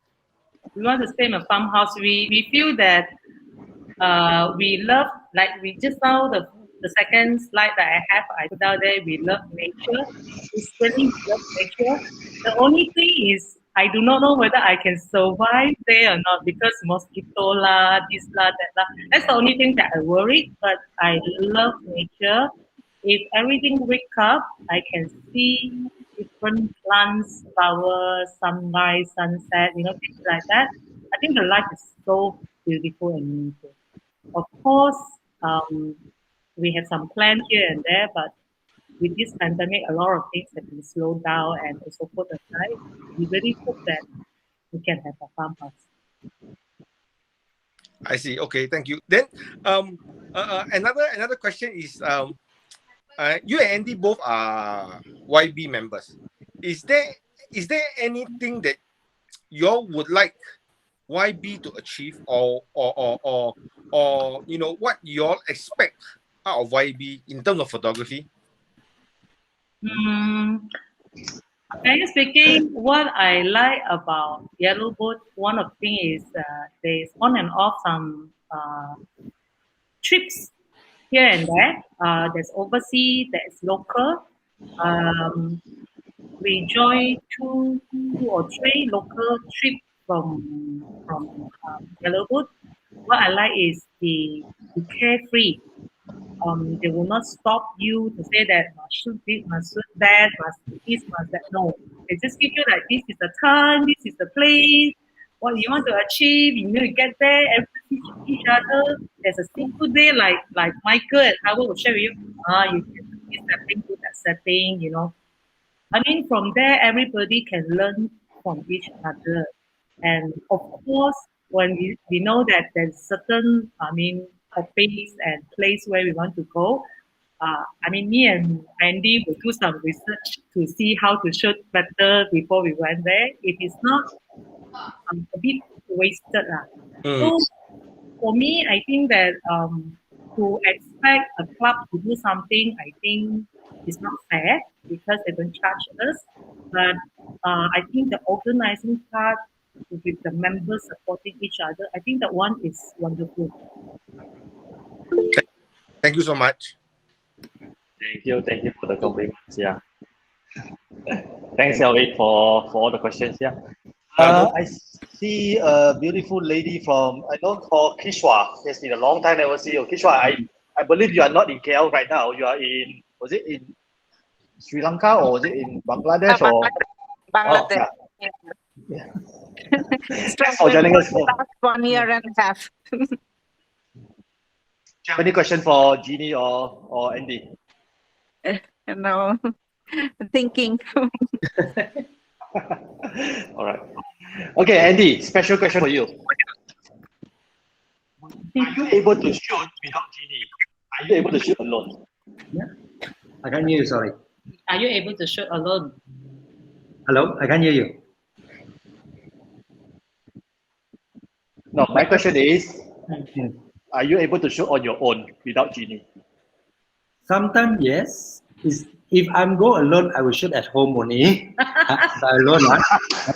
We want to stay in a farmhouse. We feel that we love, like we just now the second slide that I have, I put out there, we love nature. It's really love nature. The only thing is I do not know whether I can survive there or not because mosquito lah, this lah, that lah. That's the only thing that I worry. But I love nature. If everything wake up, I can see different plants, flowers, sunrise, sunset, things like that. I think the life is so beautiful and meaningful. Of course, we have some plans here and there, but with this pandemic, a lot of things have been slowed down and also put aside. We really hope that we can have a farmhouse. I see. Okay, thank you. Then, another question is, you and Andy both are YB members. Is there anything that you all would like YB to achieve, or what you all expect out of YB in terms of photography? Frankly speaking, what I like about Yellowboots, one of the things is there's on and off some trips here and there. There's overseas, there's local. We join two or three local trips from Yellowboots. What I like is the carefree. They will not stop you to say that must shoot this, must shoot that, must this, must that. No, they just give you like this is the time, this is the place, what you want to achieve. You need to get there. Everybody shoot each other. There's a simple day like Michael and Howard will share with you. You can do this setting, do that setting. I mean, from there everybody can learn from each other, and of course, when we know that there's certain, topics and place where we want to go. Me and Andy will do some research to see how to shoot better before we went there. If it's not, a bit wasted. So for me, I think that to expect a club to do something, I think is not fair because they don't charge us. But I think the organizing part with the members supporting each other, I think that one is wonderful. Thank you so much. Thank you for the compliments. Yeah. Thanks, Elvin, for all the questions. Yeah. I see a beautiful lady from, I know, called Kishwa. It's been a long time never see you. Kishwa, I believe you are not in KL right now. You are in, was it in Sri Lanka or was it in Bangladesh? Bangladesh. Oh, yeah. Thanks for joining us. Last 1 year and a half. Do you have any question for Jeannie or Andy? No, thinking. All right. Okay, Andy, special question for you. Are you able to shoot without Jeannie? Are you able to shoot alone? Yeah. I can't hear you, sorry. Are you able to shoot alone? Hello, I can't hear you. No, my question is, are you able to shoot on your own without Jeannie? Sometimes yes, is if I'm go alone, I will shoot at home only. Alone, I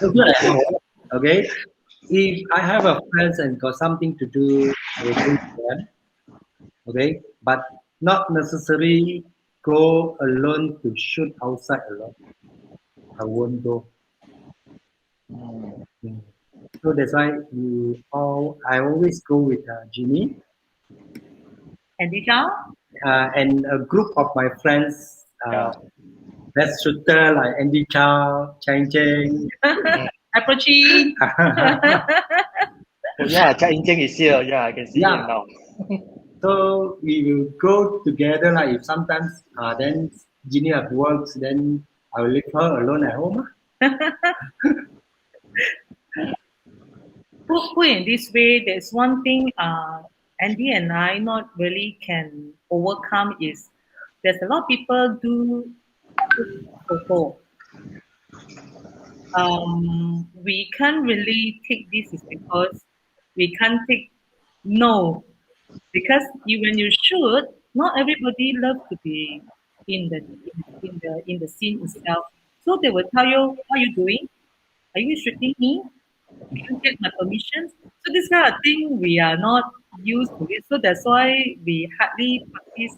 will shoot at home. Okay. If I have a friends and got something to do, I will go with them. Okay, but not necessarily go alone to shoot outside alone. I won't go. Mm. So that's why I always go with Jeanne And Dija? and a group of my friends. Best shooter like Andy Chow, Chang Cheng. Approaching. Yeah, Cha Jing is here. Yeah, I can see Yeah. him now. So we will go together. Like if sometimes then Jeanne have works, then I will leave her alone at home. Put in this way, there's one thing Andy and I not really can overcome is there's a lot of people do photo. We can't really take this is because we can't take no because when you shoot, not everybody loves to be in the scene itself. So they will tell you, "What are you doing? Are you shooting me? You don't get my permission." So this kind of thing we are not used to it. So that's why we hardly practice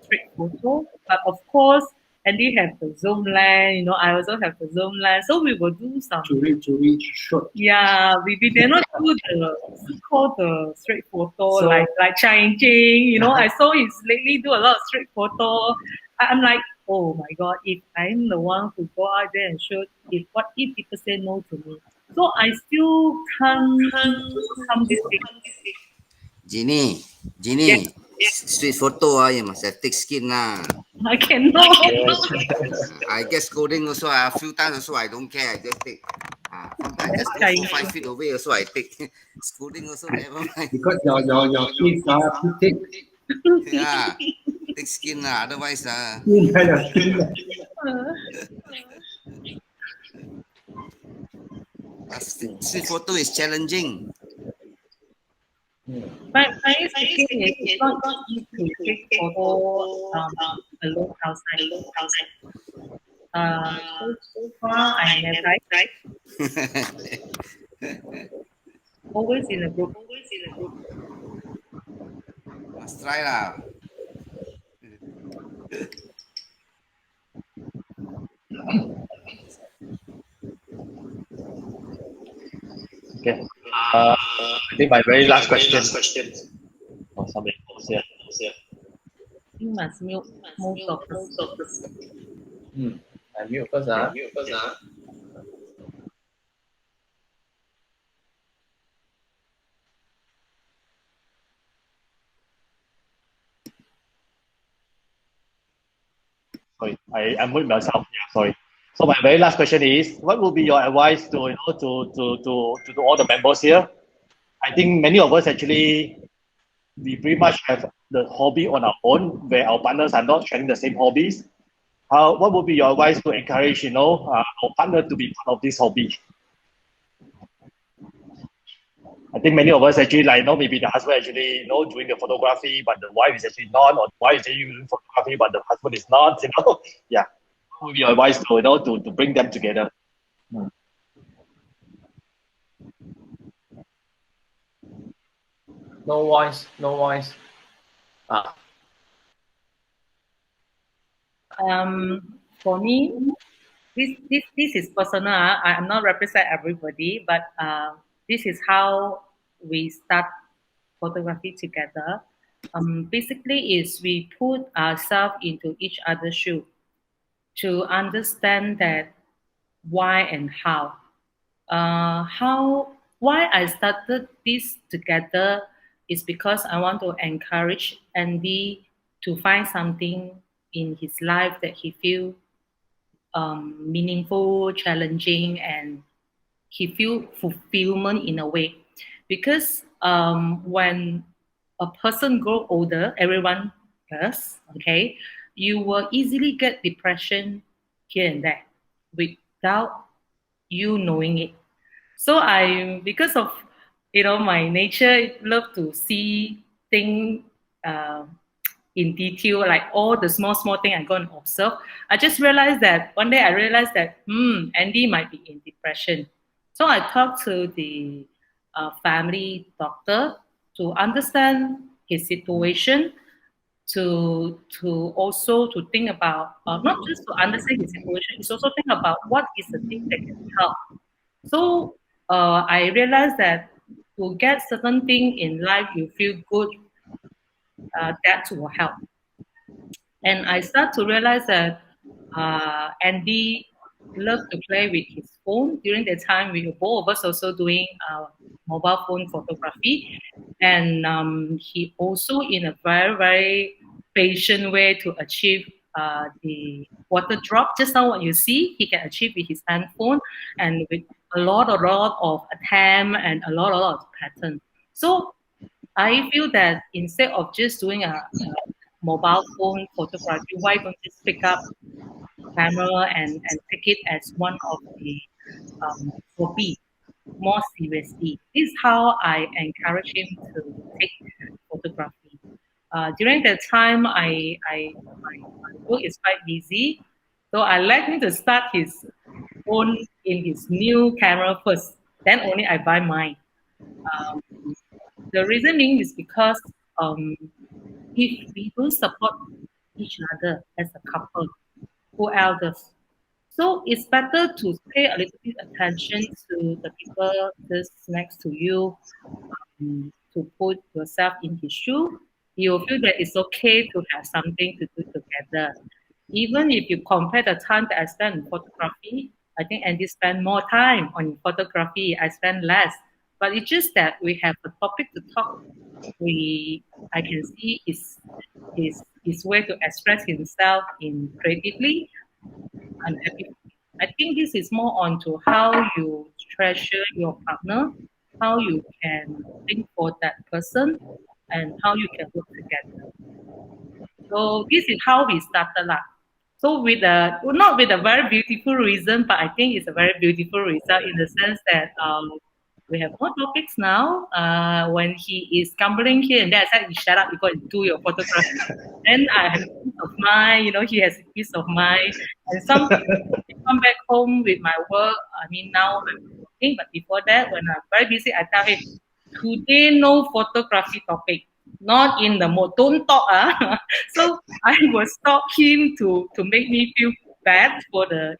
street photo. But of course, and they have the zoom lens. I also have the zoom lens. So we will do some. To reach shot. Yeah, we did not do the so-called the street photo So- like changing. I saw his lately do a lot of street photo. I'm like, oh my god, if I'm the one who go out there and shoot, what if people say no to me? So I still can't overcome this thing. Jeanne, street photo you must have thick skin lah. I cannot. I get scolding also a few times also I don't care, I just take. Sometimes just go 5 feet away also I take. Scolding also never mind. Because your kids are too thick. Yeah, thick skin lah. Otherwise street photo is challenging. But I think it's not easy to take photo alone outside. So far I never tried. Always in a group. Must try lah. Okay. I think my very last question. Oh, somebody goes here. You must mute most of us. I mute first. Sorry, I mute myself. Yeah, sorry. So my very last question is, what will be your advice to to all the members here? I think many of us actually, we pretty much have the hobby on our own, where our partners are not sharing the same hobbies. What would be your advice to encourage our partner to be part of this hobby? I think many of us actually maybe the husband actually doing the photography, but the wife is actually not, or the wife is actually doing photography, but the husband is not. Yeah. What would be your advice to bring them together? No voice. For me, this is personal. I'm not represent everybody, but this is how we start photography together. Basically, is we put ourselves into each other's shoe to understand that why and how. Why I started this together is because I want to encourage Andy to find something in his life that he feel meaningful, challenging, and he feel fulfillment in a way. Because when a person grow older, everyone does, okay, you will easily get depression here and there without you knowing it. So because of my nature, love to see things in detail, like all the small thing I go and observe. I just realized that one day I realized that Andy might be in depression. So I talked to the family doctor to understand his situation, to also to think about not just to understand his situation, it's also think about what is the thing that can help. So I realized that to get certain thing in life you feel good, that will help. And I start to realize that Andy loved to play with his phone. During the time, we were both of us also doing mobile phone photography. And he also, in a very patient way to achieve the water drop. Just now what you see, he can achieve with his handphone and with a lot of attempt and a lot of pattern. So I feel that instead of just doing a mobile phone photography, why don't you just pick up camera and take it as one of the hobby more seriously? This is how I encourage him to take photography. During that time, my work is quite busy, so I let him to start his own in his new camera first. Then only I buy mine. The reason being is because if we don't support each other as a couple, who elders? So it's better to pay a little bit attention to the people just next to you, to put yourself in his shoe. You will feel that it's okay to have something to do together. Even if you compare the time that I spend in photography, I think Andy spend more time on photography. I spend less. But it's just that we have a topic to talk. I can see his way to express himself in creatively. I'm happy. I think this is more on to how you treasure your partner, how you can think for that person, and how you can work together. So this is how we started lah. So not with a very beautiful reason, but I think it's a very beautiful result in the sense that we have more topics now. When he is gambling here and there, I said, shut up, you go and do your photography. Then I have peace of mind, he has peace of mind. And some come back home with my work. I mean, now I'm working, but before that, when I'm very busy, I tell him, today no photography topic. Not in the mode, don't talk. So I will stop him to make me feel bad for the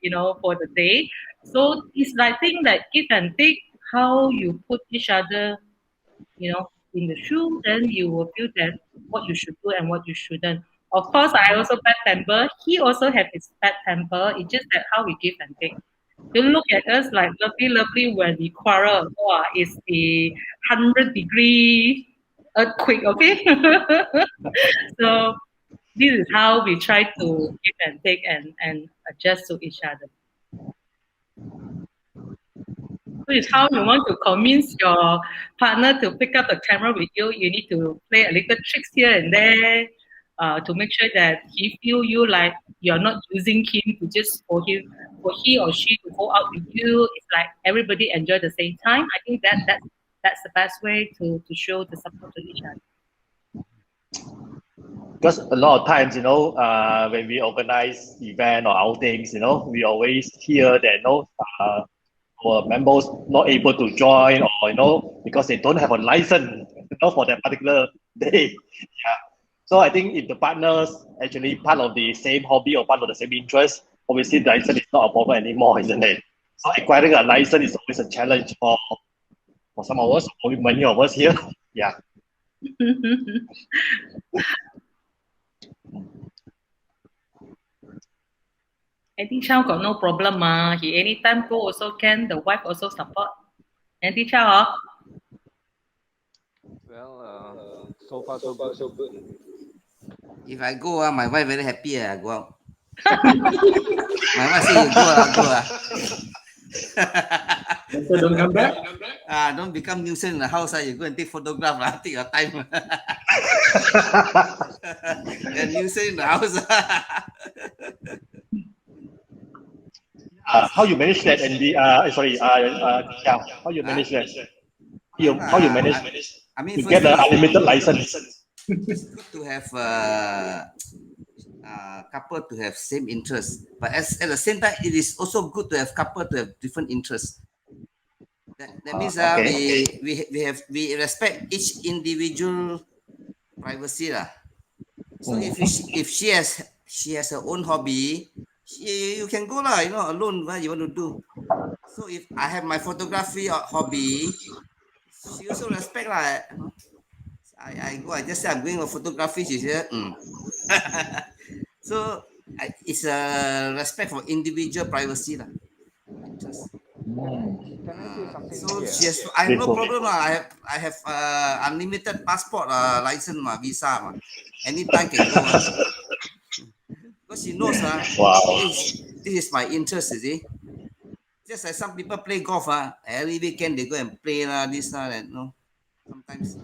day. So it's like thing that give and take, how you put each other, in the shoe, then you will feel that what you should do and what you shouldn't. Of course, I also bad temper. He also have his bad temper. It's just that how we give and take. Don't look at us like lovely when we quarrel. Wow, it's the 100-degree earthquake, okay? So this is how we try to give and take and adjust to each other. So it's how you want to convince your partner to pick up the camera with you. You need to play a little tricks here and there to make sure that he feel you like you're not using him to just for he or she to go out with you. It's like everybody enjoy the same time. I think that's the best way to show the support to each other. Because a lot of times, when we organize event or outings, we always hear that, our members not able to join or, because they don't have a license, for that particular day. Yeah. So I think if the partners actually part of the same hobby or part of the same interest, obviously the license is not a problem anymore, isn't it? So acquiring a license is always a challenge for some of us, or many of us here. Yeah. Andy Chow got no problem, he anytime go also can. The wife also support. Andy Chow, Well, so far so good. If I go, my wife very happy. I go out. My wife say you go, I go. So don't come back. Don't become nuisance in the house. You go and take photograph. Take your time. Nuisance in the house. How you manage that, Andy? Sorry, how you manage that? How you manage I mean, to get the unlimited license? it's good to have couple to have same interests, but at the same time, it is also good to have couple to have different interests. That means Okay. we respect each individual privacy lah. So if she has her own hobby, you can go lah, alone. What you want to do? So if I have my photography hobby, she also respect lah. I go. I just say I'm going for photography. She said, So it's a respect for individual privacy lah. Interest. Can I say something So here? she has. I have no problem lah. I have unlimited passport license visa anytime can go. Because she knows this is my interest, you see. Just like some people play golf, every weekend they go and play this and no. Sometimes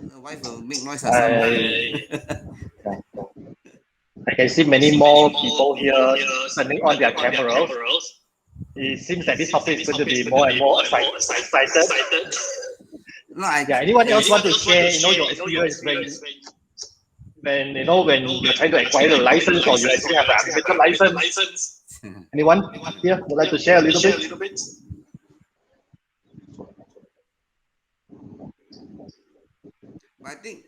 the wife will make noise. I can see many more people here turning on their cameras. It seems that this topic is going to be more and more excited. No, anyone else want to share, your experience when you're trying to acquire a license or you actually have an unlimited license? Anyone here would like to share a little bit? I think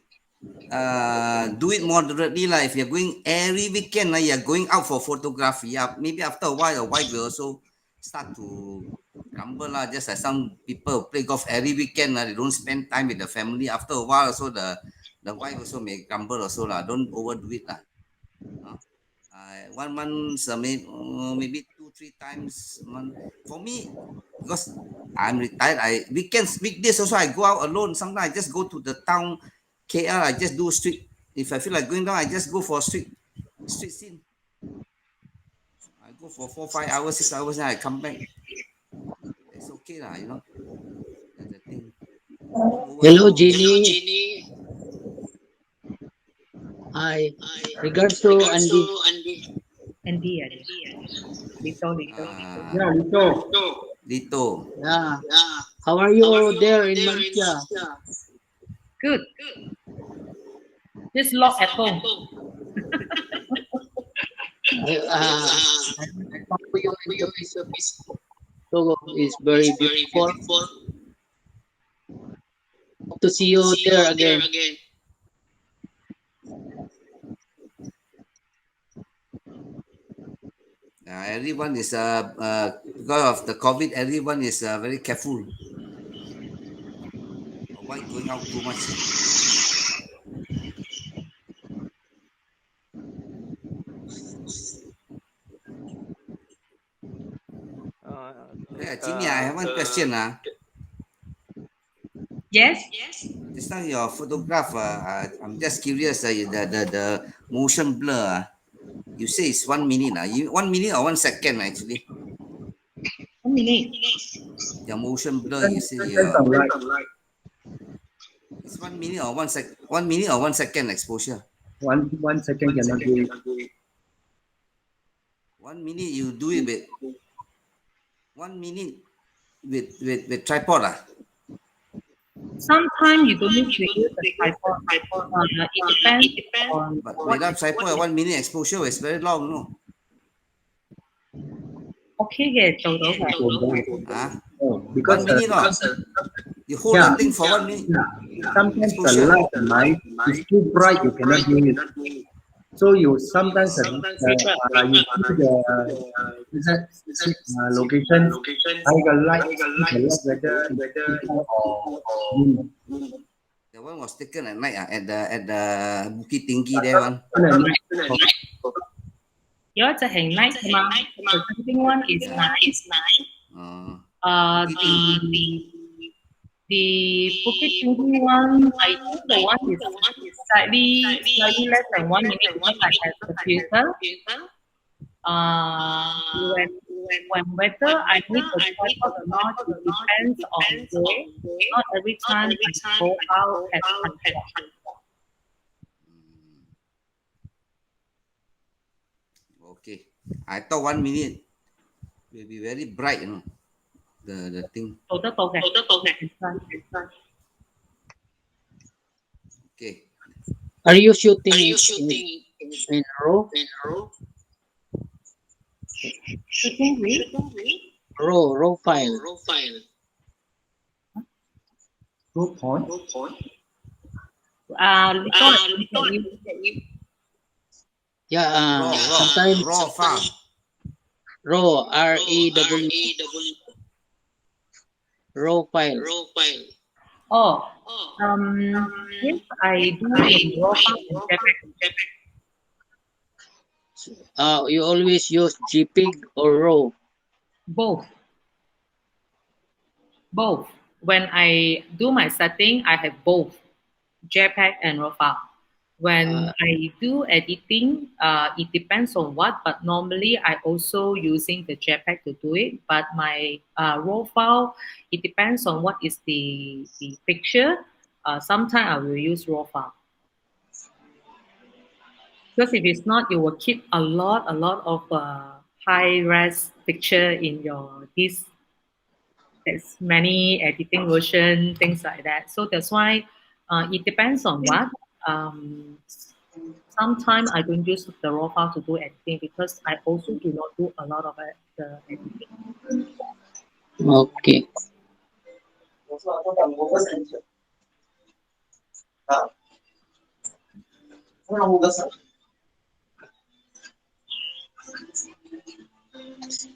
do it moderately lah. If you're going every weekend, you're going out for photography. Maybe after a while, your wife will also start to grumble lah. Just like some people play golf every weekend, they don't spend time with the family. After a while, also the wife also may grumble also lah. Don't overdo it lah. 1 month, maybe 2-3 times a month. For me, because I'm retired, weekdays also I go out alone. Sometimes I just go to the town, KL. I just do street. If I feel like going down, I just go for street scene. I go for 4-5 hours, 6 hours, and I come back. It's okay lah, That's the thing. Hello, Jeanne. Hi. Regards to Andy. Andy, Lito. Yeah, Lito. Yeah. How are you there in Malaysia? Good. Just locked at home. I follow you in the service. So it's very beautiful. Hope to see you there again. Everyone is because of the COVID, everyone is very careful. Avoid going out too much. Jeanne, I have one question. Yes. Just now your photograph, I'm just curious. The motion blur. You say it's 1 minute. 1 minute or 1 second actually? 1 minute. The motion blur, you say it's 1 minute or 1 second. 1 minute or 1 second exposure. 1 second cannot do it. 1 minute you do it with 1 minute with tripod. Sometimes you don't need to use the tripod. It depends on. But without tripod, 1 minute exposure is very long, no? Okay, Because 1 minute, you hold the thing for 1 minute. Sometimes the light is too bright, you cannot do it. So you sometimes you see the location, like a light, whether The one was taken at night at the Bukit Tinggi there one. Yours is night, the second one is night. The Bukit Tinggi one, I think the one is slightly less than 1 minute because I have the filter. When whether I need the tripod or not, it depends on the day. Not every time I go out at tripod. Okay, I thought 1 minute will be very bright, the thing. Total. Okay, Are you shooting in raw? Shooting with Raw file. Raw point. Little, I don't get you. Yeah, sometimes raw file. raw, RAW, raw file. Oh, yes, I do in raw file and JPEG. You always use JPEG or raw. Both. Both. When I do my setting, I have both JPEG and RAW file. When I do editing, it depends on what, but normally I also using the JPEG to do it. But my RAW file, it depends on what is the picture. Sometimes I will use RAW file. Because if it's not, you will keep a lot of high res picture in your this. There's many editing version, things like that. So that's why it depends on what. Sometimes I don't use the raw file to do editing because I also do not do a lot of the editing. Okay.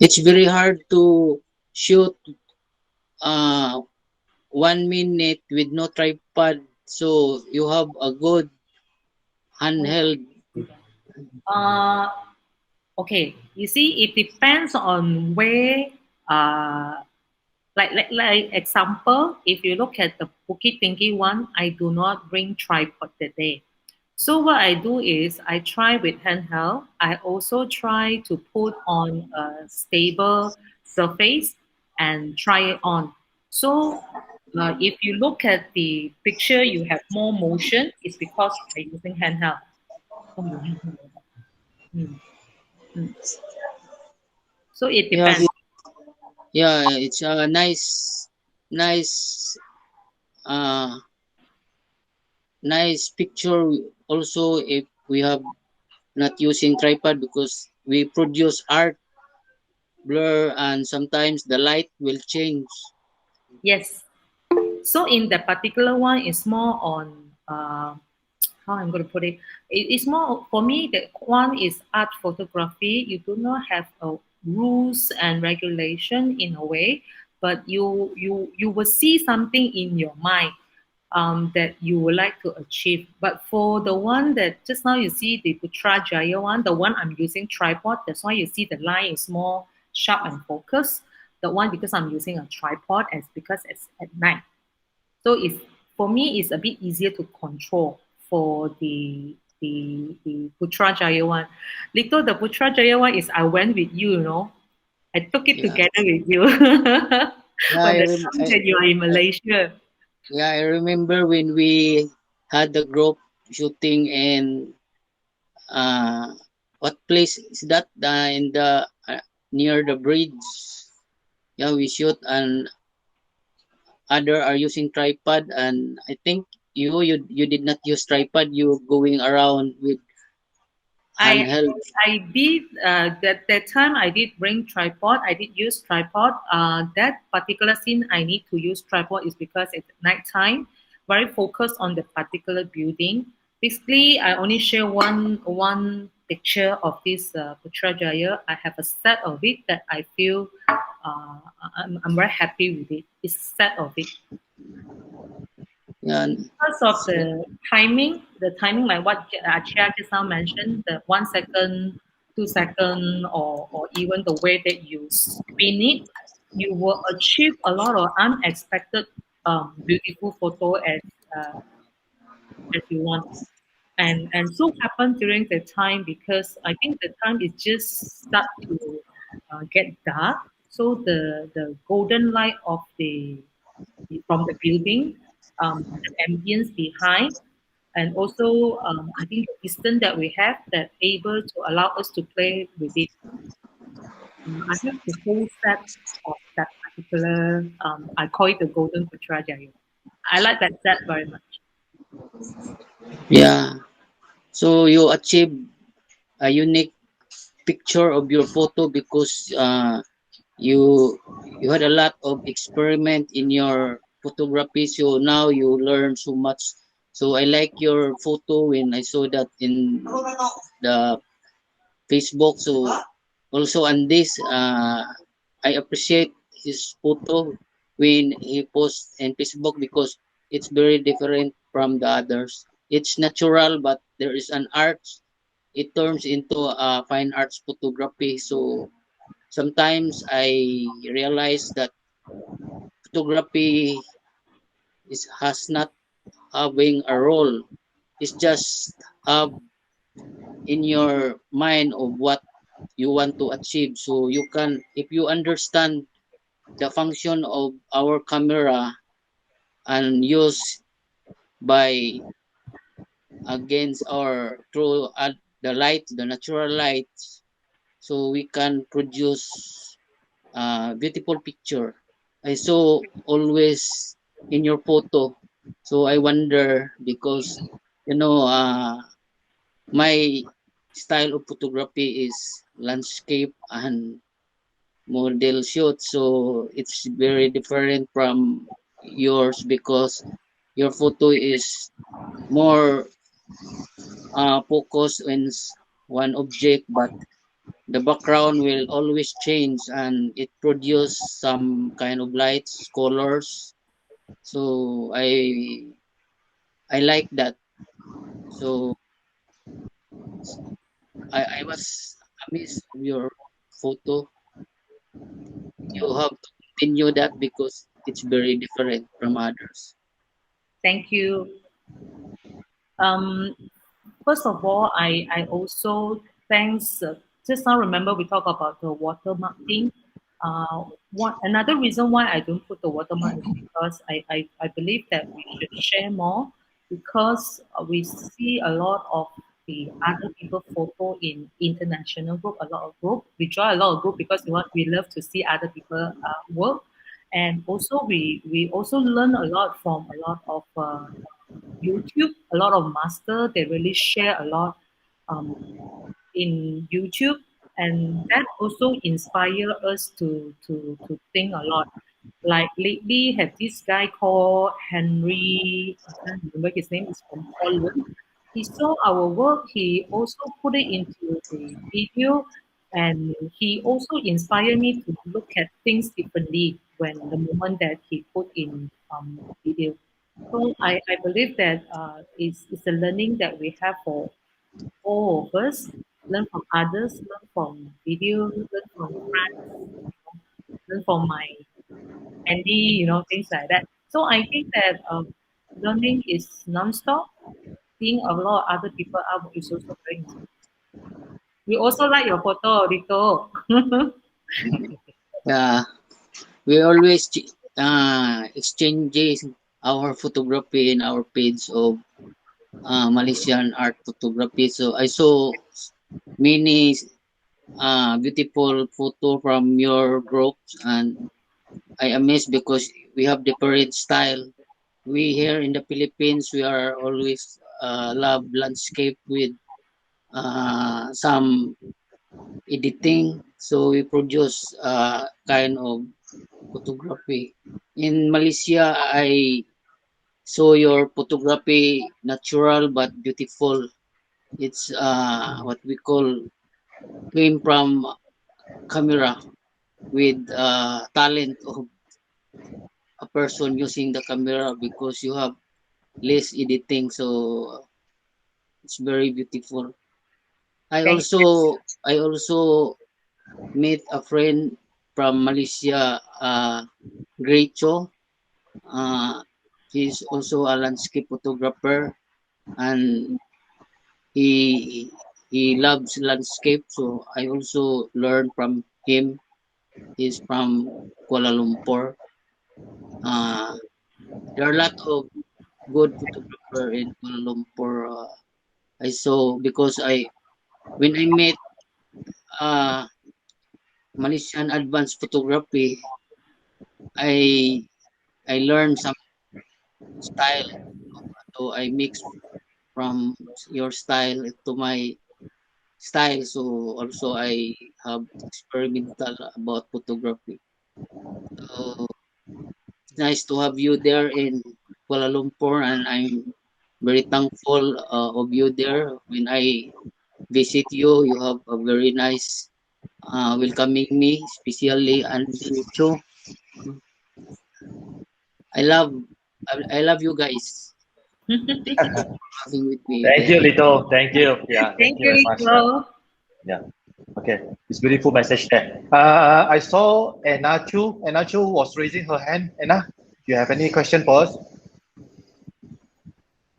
It's very hard to shoot 1 minute with no tripod, so you have a good handheld. Okay, you see, it depends on where. Like example, if you look at the Bukit Tinggi one, I do not bring tripod that day. So what I do is I try with handheld. I also try to put on a stable surface and try it on. So if you look at the picture, you have more motion. It's because you're using handheld. Oh, you handheld. Mm, mm. So it Yeah, depends. yeah, it's a nice, uh, nice picture. Also, if we have not using tripod because we produce art blur and sometimes the light will change. Yes. So in that particular one, it's more on how I'm going to put it. It's more for me. That one is art photography. You do not have a rules and regulation in a way, but you will see something in your mind that you would like to achieve. But for the one that just now you see the Putrajaya one, the one I'm using tripod. That's why you see the line is more sharp and focused. The one because I'm using a tripod, as because it's at night. So it's for me, it's a bit easier to control for the Putrajaya one. Little the Putrajaya one is I went with you, you know. I took it Yeah, together with you yeah, when the time that you are in Malaysia. yeah. I remember when we had the group shooting in what place is that? In the near the bridge. Yeah, we shoot and other are using tripod, and I think you did not use tripod. You going around with I handheld. I did that time I did bring tripod. I did use tripod. That particular scene I need to use tripod is because it's nighttime, very focused on the particular building. Basically, I only share one picture of this Putrajaya. I have a set of it that I feel I'm very happy with it. It's a set of it. Yeah, Because of the timing like what Chia just now mentioned, the 1 second, 2 second, or even the way that you spin it, you will achieve a lot of unexpected beautiful photo as you want. And so happened during the time because I think the time is just start to get dark. So the golden light of from the building, the ambience behind, and also I think the distance that we have that able to allow us to play with it. I have the whole set of that particular. I call it the Golden Putrajaya. I like that set very much. yeah. So you achieve a unique picture of your photo because you you had a lot of experiment in your photography. So now you learn so much. So I like your photo when I saw that in the Facebook. So also on this, I appreciate his photo when he posts in Facebook because it's very different from the others. It's natural, but there is an art. It turns into a fine arts photography. So sometimes I realize that photography has not having a role. It's just have in your mind of what you want to achieve. So you can, if you understand the function of our camera and use by against or through the light, the natural light, so we can produce a beautiful picture. I saw always in your photo. So I wonder because you know my style of photography is landscape and model shoot. So it's very different from yours because your photo is more focused on one object, but the background will always change and it produce some kind of lights, colors. So I like that. So I was amazed of your photo. You have to continue that because it's very different from others. Thank you. Um, First of all, I also thanks. Just now, remember we talked about the watermark thing. One another reason why I don't put the watermark is because I believe that we should share more because we see a lot of the other people photo in international group, a lot of group. We draw a lot of group because we love to see other people work, and also we also learn a lot from a lot of YouTube, a lot of master, they really share a lot um, in YouTube, and that also inspire us to think a lot. Like lately, have this guy called Henry. I can't remember his name. Is from Holland. He saw our work. He also put it into the video, and he also inspired me to look at things differently when the moment that he put in video. So I believe that it's a learning that we have for all of us. Learn from others, learn from video, learn from friends, learn from my Andy, things like that. So I think that learning is non-stop. Seeing a lot of other people out is also very important. We also like your photo, Rico. Yeah, we always exchanges our photography in our page of Malaysian art photography. So I saw many beautiful photo from your groups, and I amazed because we have different style. We here in the Philippines, we are always love landscape with some editing. So we produce kind of photography. In Malaysia, I saw your photography natural but beautiful. It's what we call came from camera with talent of a person using the camera because you have less editing, so it's very beautiful. I Thank also I also met a friend from Malaysia, Grecho. Uh, he's also a landscape photographer and he he loves landscape. So I also learned from him. He's from Kuala Lumpur. Uh, there are a lot of good photographer in Kuala Lumpur. I saw because I when I met uh, Malaysian advanced photography, I I learned some style. So I mix from your style to my style. So also I have experimental about photography. So it's nice to have you there in Kuala Lumpur, and I'm very thankful of you there. When I visit you, you have a very nice welcoming me, especially and you too. I love I love you guys. Thank you for having with me Thank there. you, Lito. Thank you. Yeah, thank Thank you you, very much. Lito. Yeah. Okay. It's beautiful message there. I saw Anna Chu. Anna Chu was raising her hand. Anna, do you have any question for us?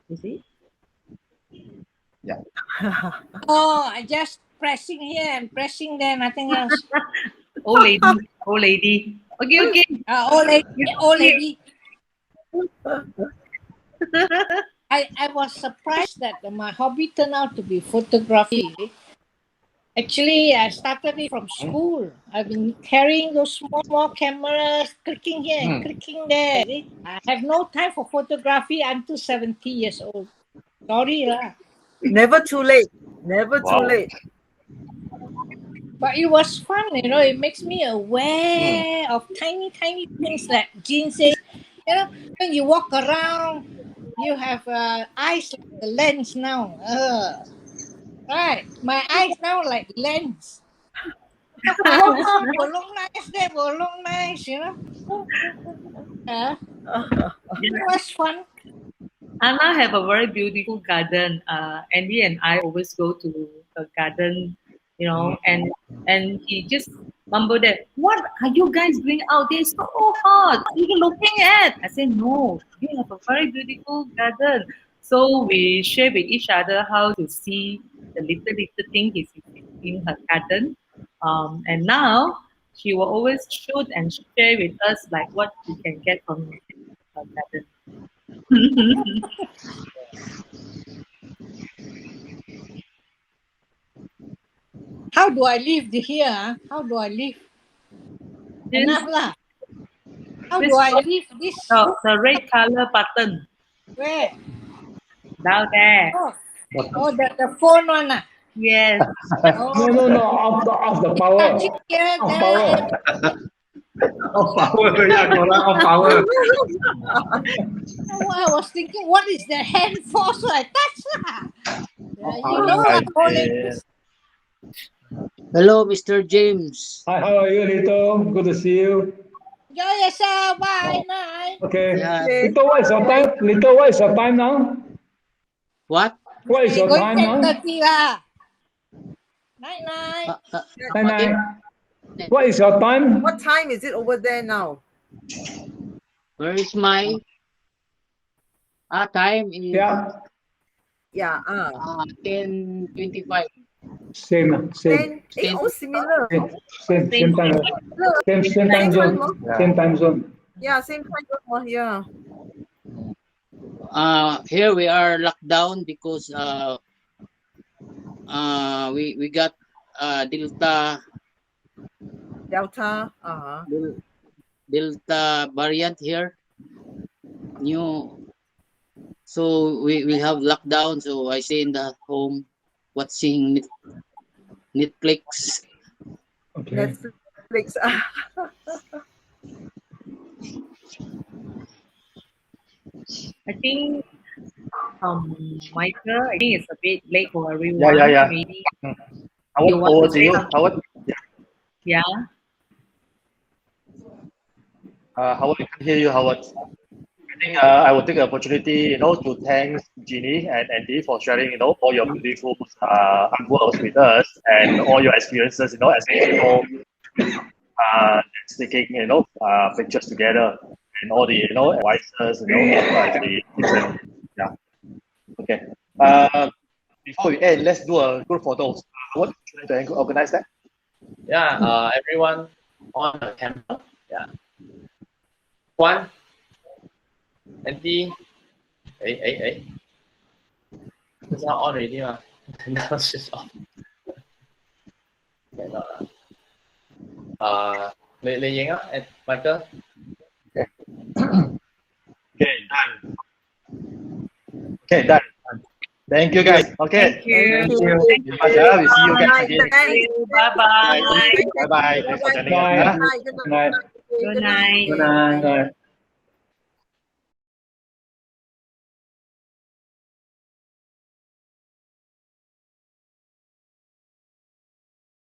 You see? Yeah. Oh, I just pressing here and pressing there, nothing else. Old lady, old lady. Okay, okay. Old lady, old Okay. lady. I was surprised that my hobby turned out to be photography. Actually, I started it from school. I've been carrying those small cameras, clicking here and clicking there. I have no time for photography until 70 years old. Sorry lah. Never too late. Never too Wow. late. But it was fun, you know. It makes me aware of tiny things like Jeanne says. You know, when you walk around, you have eyes like the lens now. Right, my eyes now like lens. Bolong nice there, bolong nice, you know. It was fun. Anna have a very beautiful garden. Andy and I always go to the garden, you know, and he just mumbled that, "What are you guys doing out there? So hot. What are you looking at?" I said, "No, you have a very beautiful garden." So we share with each other how to see the little thing is in her garden. And now she will always shoot and share with us like what we can get from her garden. How do I live here? How do I live? Enough lah. How do I leave this? The red color button Where? down there. Oh, the phone one. Yes. No. Off the power. Here, Off there. power. Off power, yeah, correct, off power. I was thinking, what is the hand for? So I touched lah. You know what Hello, Mr. James. Hi, how are you, Lito? Good to see you. Enjoy yourself. Bye. Night. Okay. Yeah. Lito, what is your time? Lito, what is your time now? What? What is your Going time now? 10:30 lah. Night. Night. What is your time? What time is it over there now? Where is my time? Yeah. Yeah. 10:25. Same. Oh, similar. Same time. Same time zone. Same time zone. Yeah, same time zone. Yeah. Here we are locked down because we got Delta variant here, new. So we have lockdown. So I stay in the home watching Netflix. Okay. Netflix. I think Michael, I think it's a bit late for everyone. Yeah. Maybe Howard, over to you. Howard. Yeah. Howard, I can hear you, Howard. I think I will take the opportunity, to thank Jeanne and Andy for sharing, all your beautiful artworks with us and all your experiences, as taking, pictures together and all the, advices, the different, yeah. Okay. Before we end, let's do a group photos. What should I organize that? Yeah, everyone on the camera. Yeah. One. Andy. Hey. It's not on already, ma. Now it's just off. Okay, Lê Ying and Michael. Okay, done. Okay, done. Thank you, guys. Okay. Thank you. Thank you. Thank you much, huh? We see you guys again. Thanks. Bye-bye. Bye bye. Thanks for joining us. Bye. Huh? Good night. Good night. Good night. Good night. Good night.